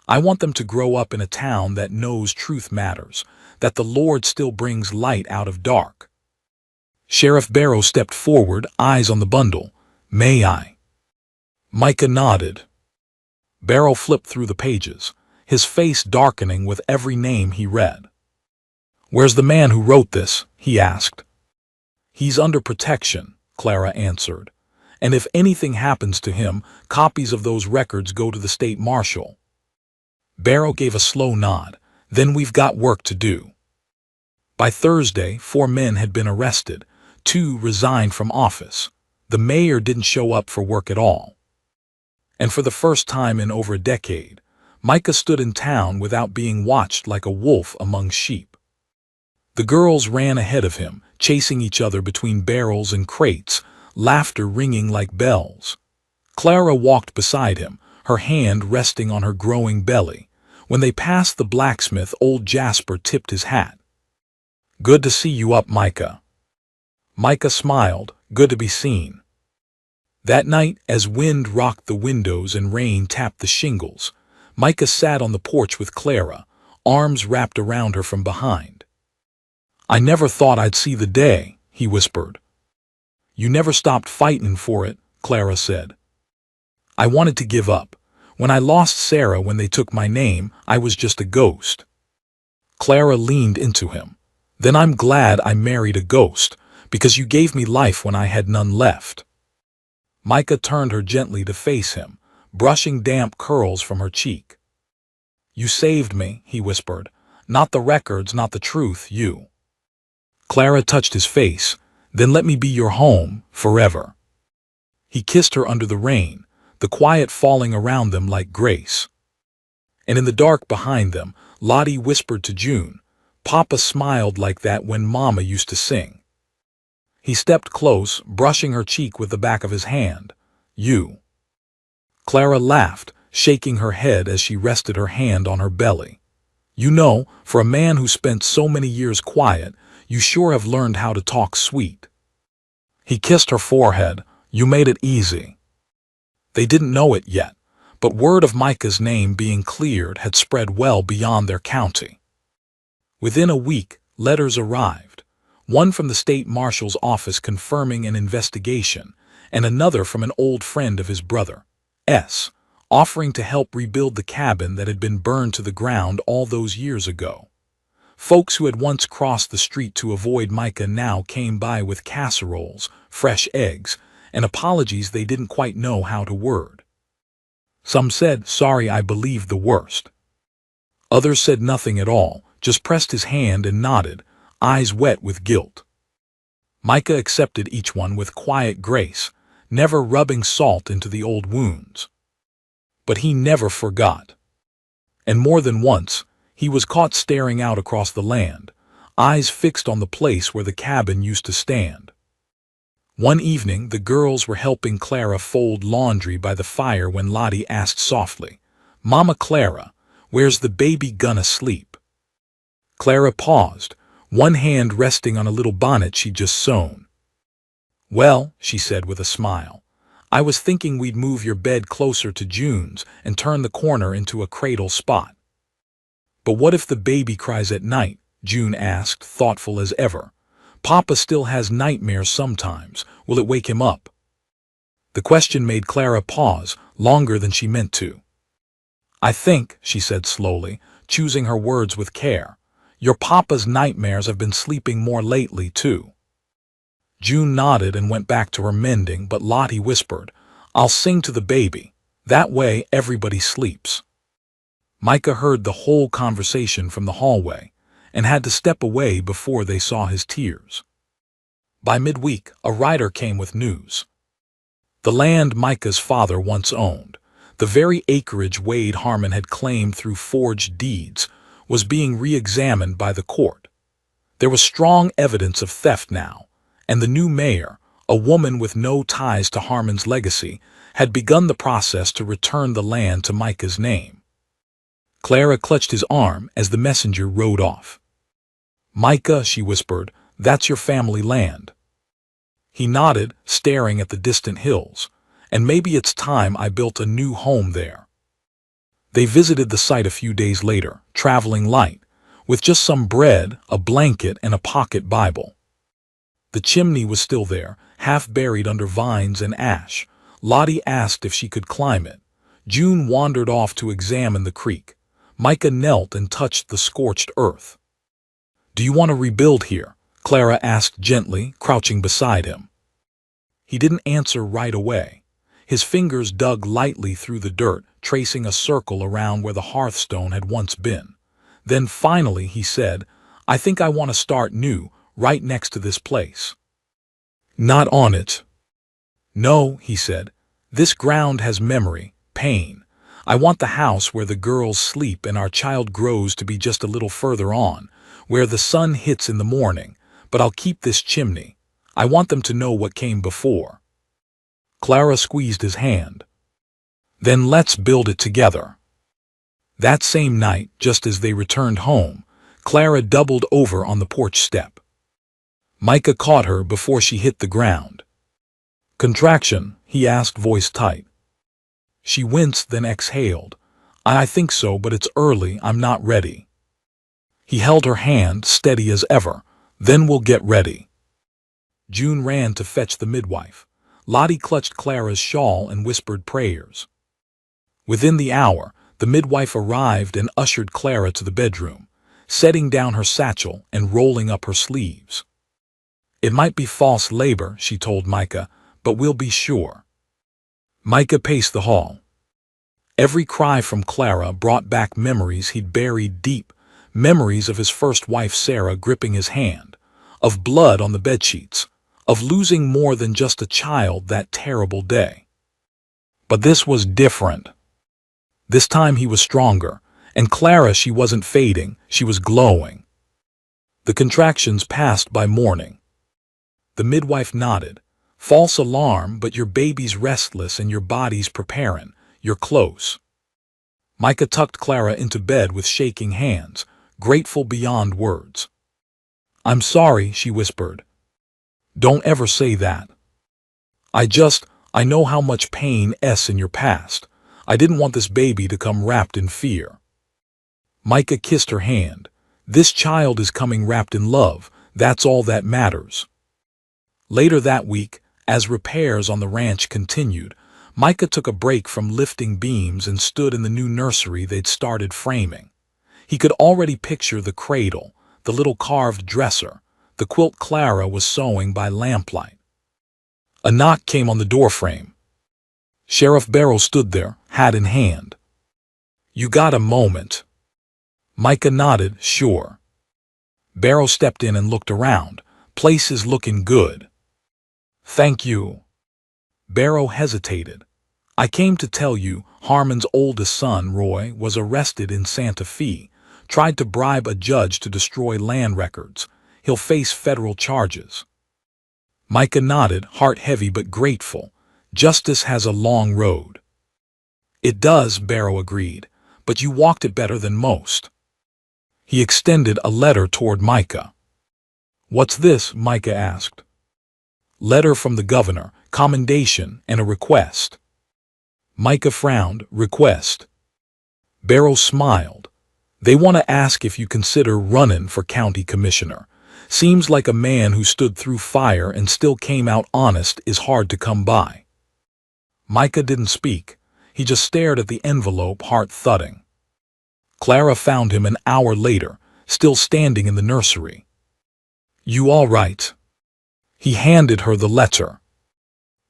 I want them to grow up in a town that knows truth matters, that the Lord still brings light out of dark." Sheriff Barrow stepped forward, eyes on the bundle. "May I?" Micah nodded. Barrow flipped through the pages, his face darkening with every name he read. "Where's the man who wrote this?" he asked. "He's under protection," Clara answered. "And if anything happens to him, copies of those records go to the state marshal." Barrow gave a slow nod. "Then we've got work to do." By Thursday, 4 men had been arrested. 2 resigned from office. The mayor didn't show up for work at all. And for the first time in over a decade, Micah stood in town without being watched like a wolf among sheep. The girls ran ahead of him, chasing each other between barrels and crates, laughter ringing like bells. Clara walked beside him, her hand resting on her growing belly. When they passed the blacksmith, old Jasper tipped his hat. "Good to see you up, Micah." Micah smiled. "Good to be seen." That night, as wind rocked the windows and rain tapped the shingles, Micah sat on the porch with Clara, arms wrapped around her from behind. "I never thought I'd see the day," he whispered. "You never stopped fighting for it," Clara said. "I wanted to give up. When I lost Sarah when they took my name, I was just a ghost." Clara leaned into him. "Then I'm glad I married a ghost, because you gave me life when I had none left." Micah turned her gently to face him, brushing damp curls from her cheek. "You saved me," he whispered. "Not the records, not the truth, you." Clara touched his face. "Then let me be your home, forever." He kissed her under the rain, the quiet falling around them like grace. And in the dark behind them, Lottie whispered to June, "Papa smiled like that when Mama used to sing." He stepped close, brushing her cheek with the back of his hand. "You." Clara laughed, shaking her head as she rested her hand on her belly. "You know, for a man who spent so many years quiet, you sure have learned how to talk sweet." He kissed her forehead. "You made it easy." They didn't know it yet, but word of Micah's name being cleared had spread well beyond their county. Within a week, letters arrived. One from the state marshal's office confirming an investigation, and another from an old friend of his brother, S., offering to help rebuild the cabin that had been burned to the ground all those years ago. Folks who had once crossed the street to avoid Micah now came by with casseroles, fresh eggs, and apologies they didn't quite know how to word. Some said, "Sorry, I believed the worst." Others said nothing at all, just pressed his hand and nodded, eyes wet with guilt. Micah accepted each one with quiet grace, never rubbing salt into the old wounds. But he never forgot. And more than once, he was caught staring out across the land, eyes fixed on the place where the cabin used to stand. One evening, the girls were helping Clara fold laundry by the fire when Lottie asked softly, "Mama Clara, where's the baby gonna sleep?" Clara paused, one hand resting on a little bonnet she'd just sewn. "Well," she said with a smile, "I was thinking we'd move your bed closer to June's and turn the corner into a cradle spot." "But what if the baby cries at night?" June asked, thoughtful as ever. "Papa still has nightmares sometimes. Will it wake him up?" The question made Clara pause, longer than she meant to. "I think," she said slowly, choosing her words with care, "your papa's nightmares have been sleeping more lately, too." June nodded and went back to her mending, but Lottie whispered, "I'll sing to the baby. That way everybody sleeps." Micah heard the whole conversation from the hallway and had to step away before they saw his tears. By midweek, a rider came with news. The land Micah's father once owned, the very acreage Wade Harmon had claimed through forged deeds, was being re-examined by the court. There was strong evidence of theft now, and the new mayor, a woman with no ties to Harmon's legacy, had begun the process to return the land to Micah's name. Clara clutched his arm as the messenger rode off. "Micah," she whispered, "that's your family land." He nodded, staring at the distant hills. "And maybe it's time I built a new home there." They visited the site a few days later, traveling light, with just some bread, a blanket, and a pocket Bible. The chimney was still there, half buried under vines and ash, Lottie asked if she could climb it. June wandered off to examine the creek. Micah knelt and touched the scorched earth. "Do you want to rebuild here?" Clara asked gently, crouching beside him. He didn't answer right away. His fingers dug lightly through the dirt, tracing a circle around where the hearthstone had once been. Then finally he said, "I think I want to start new, right next to this place." "Not on it." "No," he said. "This ground has memory, pain. I want the house where the girls sleep and our child grows to be just a little further on, where the sun hits in the morning, but I'll keep this chimney. I want them to know what came before." Clara squeezed his hand. "Then let's build it together." That same night, just as they returned home, Clara doubled over on the porch step. Micah caught her before she hit the ground. "Contraction?" he asked, voice tight. She winced, then exhaled. I think so, but it's early, I'm not ready." He held her hand, steady as ever. "Then we'll get ready." June ran to fetch the midwife. Lottie clutched Clara's shawl and whispered prayers. Within the hour, the midwife arrived and ushered Clara to the bedroom, setting down her satchel and rolling up her sleeves. "It might be false labor," she told Micah, "but we'll be sure." Micah paced the hall. Every cry from Clara brought back memories he'd buried deep, memories of his first wife Sarah gripping his hand, of blood on the bedsheets, of losing more than just a child that terrible day. But this was different. This time he was stronger, and Clara, she wasn't fading, she was glowing. The contractions passed by morning. The midwife nodded. "False alarm, but your baby's restless and your body's preparing. You're close." Micah tucked Clara into bed with shaking hands, grateful beyond words. "I'm sorry," she whispered. "Don't ever say that. I know how much pain is in your past. I didn't want this baby to come wrapped in fear." Micah kissed her hand. "This child is coming wrapped in love. That's all that matters." Later that week, as repairs on the ranch continued, Micah took a break from lifting beams and stood in the new nursery they'd started framing. He could already picture the cradle, the little carved dresser, the quilt Clara was sewing by lamplight. A knock came on the doorframe. Sheriff Barrow stood there, hat in hand. "You got a moment?" Micah nodded, "Sure." Barrow stepped in and looked around. "Place is looking good." "Thank you." Barrow hesitated. "I came to tell you Harmon's oldest son, Roy, was arrested in Santa Fe, tried to bribe a judge to destroy land records. He'll face federal charges." Micah nodded, heart heavy but grateful. "Justice has a long road." "It does," Barrow agreed, "but you walked it better than most." He extended a letter toward Micah. "What's this?" Micah asked. "Letter from the governor, commendation, and a request." Micah frowned. "Request?" Barrow smiled. "They want to ask if you consider running for county commissioner. Seems like a man who stood through fire and still came out honest is hard to come by." Micah didn't speak. He just stared at the envelope, heart thudding. Clara found him an hour later, still standing in the nursery. "You all right?" He handed her the letter.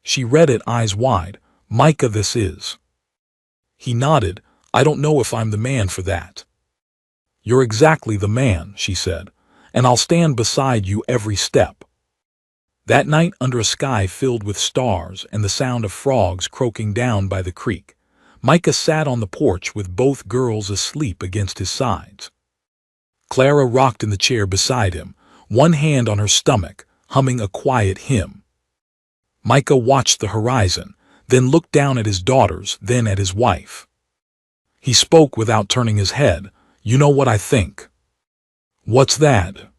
She read it, eyes wide. "Micah, this is." He nodded. "I don't know if I'm the man for that." "You're exactly the man," she said, "and I'll stand beside you every step." That night, under a sky filled with stars and the sound of frogs croaking down by the creek, Micah sat on the porch with both girls asleep against his sides. Clara rocked in the chair beside him, one hand on her stomach, humming a quiet hymn. Micah watched the horizon, then looked down at his daughters, then at his wife. He spoke without turning his head. "You know what I think." "What's that?"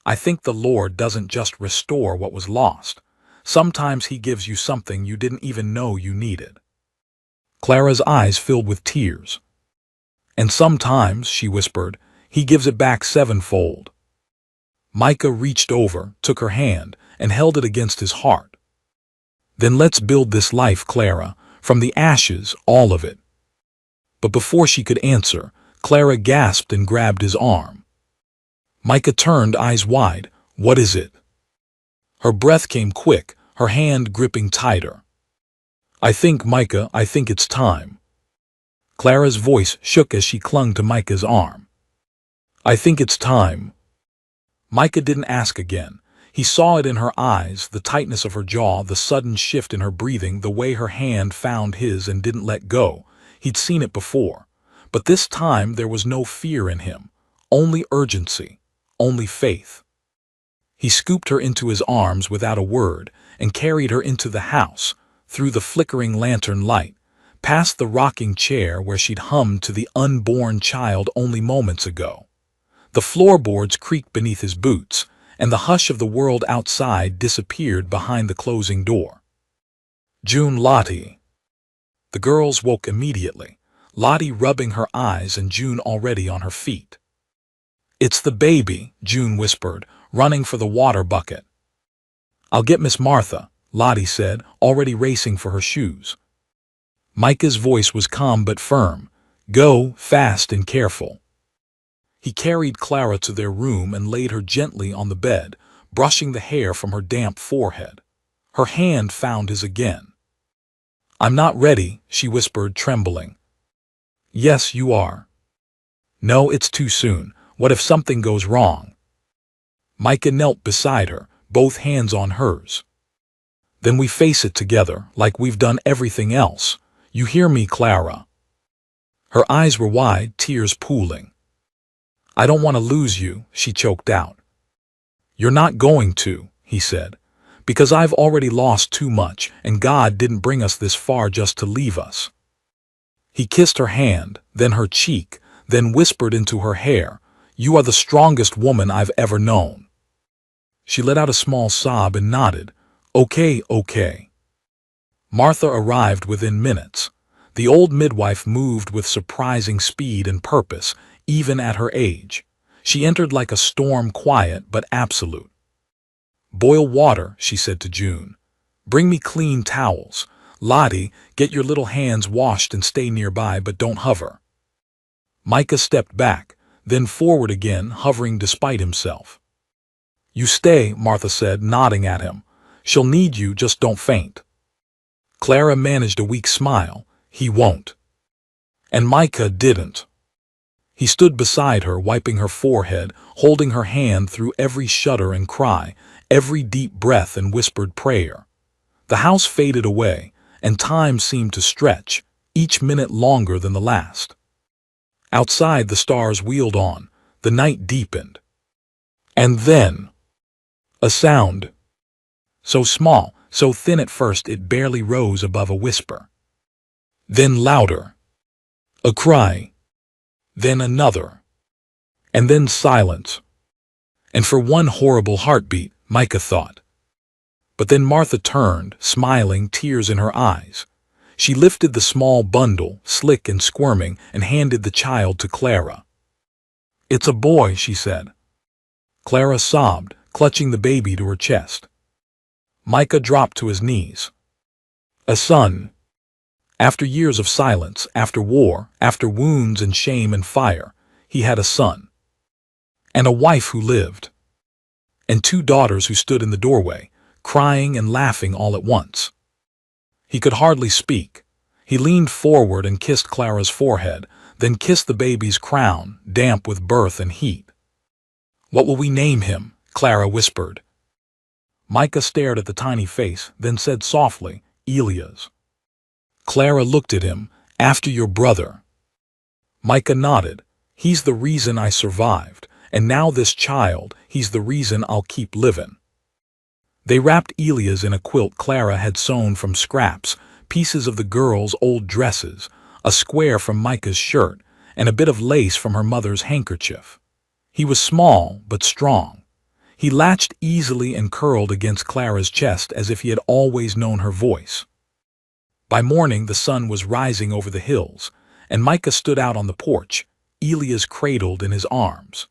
"I think the Lord doesn't just restore what was lost. Sometimes he gives you something you didn't even know you needed." Clara's eyes filled with tears. "And sometimes," she whispered, "he gives it back sevenfold." Micah reached over, took her hand, and held it against his heart. Then let's build this life, Clara, from the ashes, all of it. But before she could answer, Clara gasped and grabbed his arm. Micah turned, eyes wide. What is it? Her breath came quick, her hand gripping tighter. I think, Micah, I think it's time. Clara's voice shook as she clung to Micah's arm. I think it's time. Micah didn't ask again. He saw it in her eyes, the tightness of her jaw, the sudden shift in her breathing, the way her hand found his and didn't let go. He'd seen it before. But this time there was no fear in him, only urgency, only faith. He scooped her into his arms without a word and carried her into the house, through the flickering lantern light, past the rocking chair where she'd hummed to the unborn child only moments ago. The floorboards creaked beneath his boots, and the hush of the world outside disappeared behind the closing door. June, Lottie. The girls woke immediately, Lottie rubbing her eyes and June already on her feet. It's the baby, June whispered, running for the water bucket. I'll get Miss Martha, Lottie said, already racing for her shoes. Micah's voice was calm but firm. Go, fast and careful. He carried Clara to their room and laid her gently on the bed, brushing the hair from her damp forehead. Her hand found his again. I'm not ready, she whispered, trembling. Yes, you are. No, it's too soon. What if something goes wrong? Micah knelt beside her, both hands on hers. Then we face it together, like we've done everything else. You hear me, Clara? Her eyes were wide, tears pooling. I don't want to lose you, she choked out. You're not going to, he said, because I've already lost too much, and God didn't bring us this far just to leave us. He kissed her hand, then her cheek, then whispered into her hair, You are the strongest woman I've ever known. She let out a small sob and nodded. Okay, okay. Martha arrived within minutes. The old midwife moved with surprising speed and purpose, even at her age. She entered like a storm, quiet but absolute. Boil water, she said to June. Bring me clean towels. Lottie, get your little hands washed and stay nearby, but don't hover. Micah stepped back, then forward again, hovering despite himself. You stay, Martha said, nodding at him. She'll need you, just don't faint. Clara managed a weak smile. He won't. And Micah didn't. He stood beside her, wiping her forehead, holding her hand through every shudder and cry, every deep breath and whispered prayer. The house faded away, and time seemed to stretch, each minute longer than the last. Outside the stars wheeled on, the night deepened. And then, a sound. So small, so thin at first it barely rose above a whisper. Then louder. A cry. Then another. And then silence. And for one horrible heartbeat, Micah thought. But then Martha turned, smiling, tears in her eyes. She lifted the small bundle, slick and squirming, and handed the child to Clara. It's a boy, she said. Clara sobbed, clutching the baby to her chest. Micah dropped to his knees. A son. After years of silence, after war, after wounds and shame and fire, he had a son. And a wife who lived. And 2 daughters who stood in the doorway, crying and laughing all at once. He could hardly speak. He leaned forward and kissed Clara's forehead, then kissed the baby's crown, damp with birth and heat. What will we name him? Clara whispered. Micah stared at the tiny face, then said softly, Elias. Clara looked at him. After your brother. Micah nodded. He's the reason I survived, and now this child, he's the reason I'll keep living. They wrapped Elias in a quilt Clara had sewn from scraps, pieces of the girls' old dresses, a square from Micah's shirt, and a bit of lace from her mother's handkerchief. He was small but strong. He latched easily and curled against Clara's chest as if he had always known her voice. By morning the sun was rising over the hills, and Micah stood out on the porch, Elias cradled in his arms.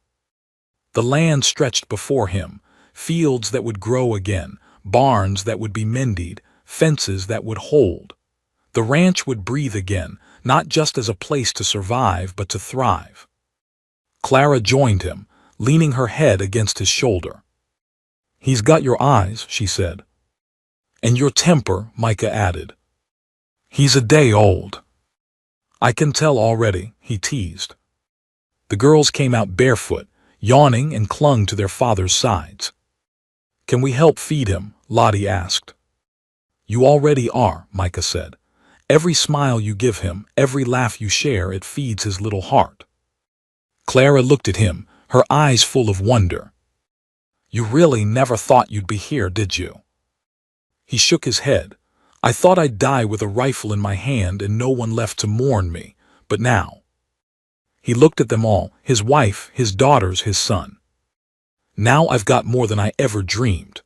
The land stretched before him, fields that would grow again, barns that would be mended, fences that would hold. The ranch would breathe again, not just as a place to survive, but to thrive. Clara joined him, leaning her head against his shoulder. "He's got your eyes," she said. "And your temper," Micah added. "He's a day old." "I can tell already," he teased. The girls came out barefoot, yawning, and clung to their father's sides. "Can we help feed him?" Lottie asked. "You already are," Micah said. "Every smile you give him, every laugh you share, it feeds his little heart." Clara looked at him, her eyes full of wonder. "You really never thought you'd be here, did you?" He shook his head. "I thought I'd die with a rifle in my hand and no one left to mourn me, but now—" He looked at them all, his wife, his daughters, his son. "Now I've got more than I ever dreamed."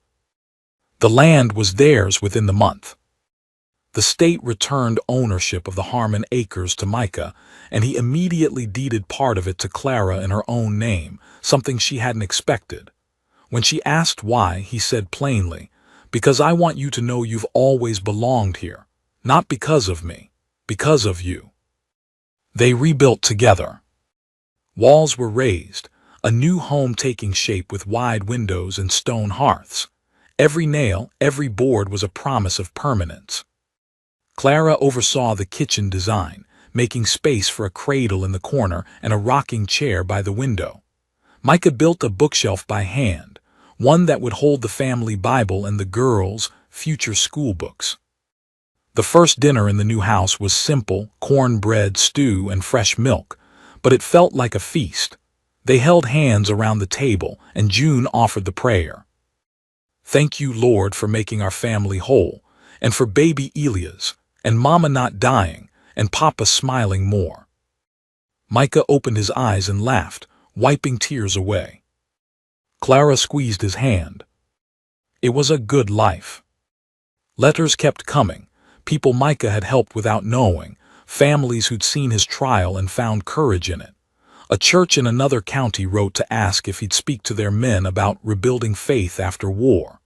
The land was theirs within the month. The state returned ownership of the Harmon acres to Micah, and he immediately deeded part of it to Clara in her own name, something she hadn't expected. When she asked why, he said plainly, "Because I want you to know you've always belonged here. Not because of me, because of you." They rebuilt together. Walls were raised, a new home taking shape with wide windows and stone hearths. Every nail, every board was a promise of permanence. Clara oversaw the kitchen design, making space for a cradle in the corner and a rocking chair by the window. Micah built a bookshelf by hand, one that would hold the family Bible and the girls' future school books. The first dinner in the new house was simple: cornbread, stew, and fresh milk, but it felt like a feast. They held hands around the table, and June offered the prayer. "Thank you, Lord, for making our family whole, and for baby Elias, and Mama not dying, and Papa smiling more." Micah opened his eyes and laughed, wiping tears away. Clara squeezed his hand. It was a good life. Letters kept coming, people Micah had helped without knowing, families who'd seen his trial and found courage in it. A church in another county wrote to ask if he'd speak to their men about rebuilding faith after war.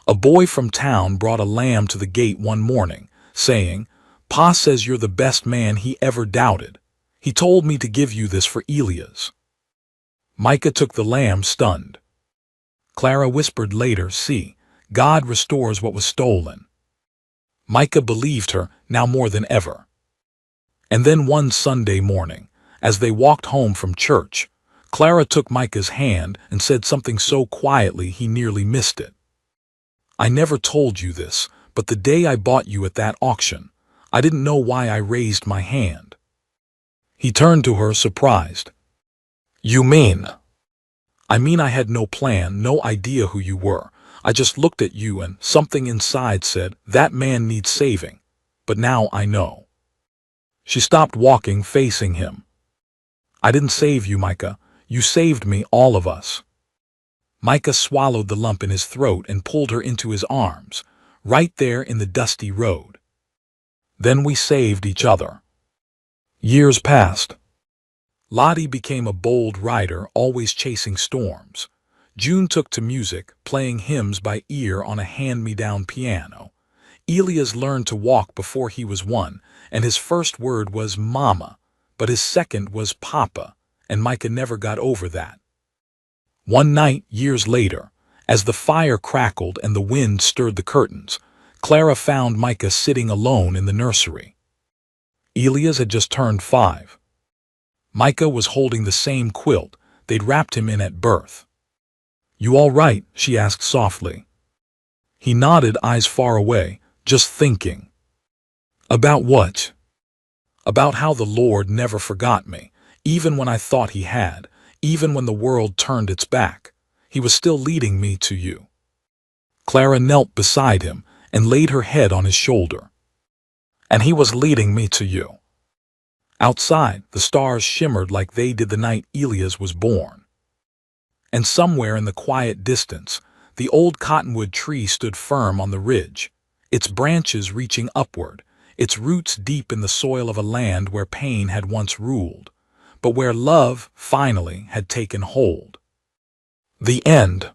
A boy from town brought a lamb to the gate one morning, saying, "Pa says you're the best man he ever doubted. He told me to give you this for Elias." Micah took the lamb, stunned. Clara whispered later, "See, God restores what was stolen." Micah believed her, now more than ever. And then one Sunday morning, as they walked home from church, Clara took Micah's hand and said something so quietly he nearly missed it. "I never told you this, but the day I bought you at that auction, I didn't know why I raised my hand." He turned to her, surprised. "You mean?" "I mean I had no plan, no idea who you were. I just looked at you and something inside said, that man needs saving. But now I know." She stopped walking, facing him. "I didn't save you, Micah. You saved me, all of us." Micah swallowed the lump in his throat and pulled her into his arms, right there in the dusty road. "Then we saved each other." Years passed. Lottie became a bold rider, always chasing storms. June took to music, playing hymns by ear on a hand-me-down piano. Elias learned to walk before he was one, and his first word was Mama, but his second was Papa, and Micah never got over that. One night, years later, as the fire crackled and the wind stirred the curtains, Clara found Micah sitting alone in the nursery. Elias had just turned 5. Micah was holding the same quilt they'd wrapped him in at birth. "You all right?" she asked softly. He nodded, eyes far away, just thinking. "About what?" "About how the Lord never forgot me, even when I thought he had, even when the world turned its back. He was still leading me to you." Clara knelt beside him and laid her head on his shoulder. "And he was leading me to you." Outside, the stars shimmered like they did the night Elias was born. And somewhere in the quiet distance, the old cottonwood tree stood firm on the ridge, its branches reaching upward, its roots deep in the soil of a land where pain had once ruled, but where love, finally, had taken hold. The end.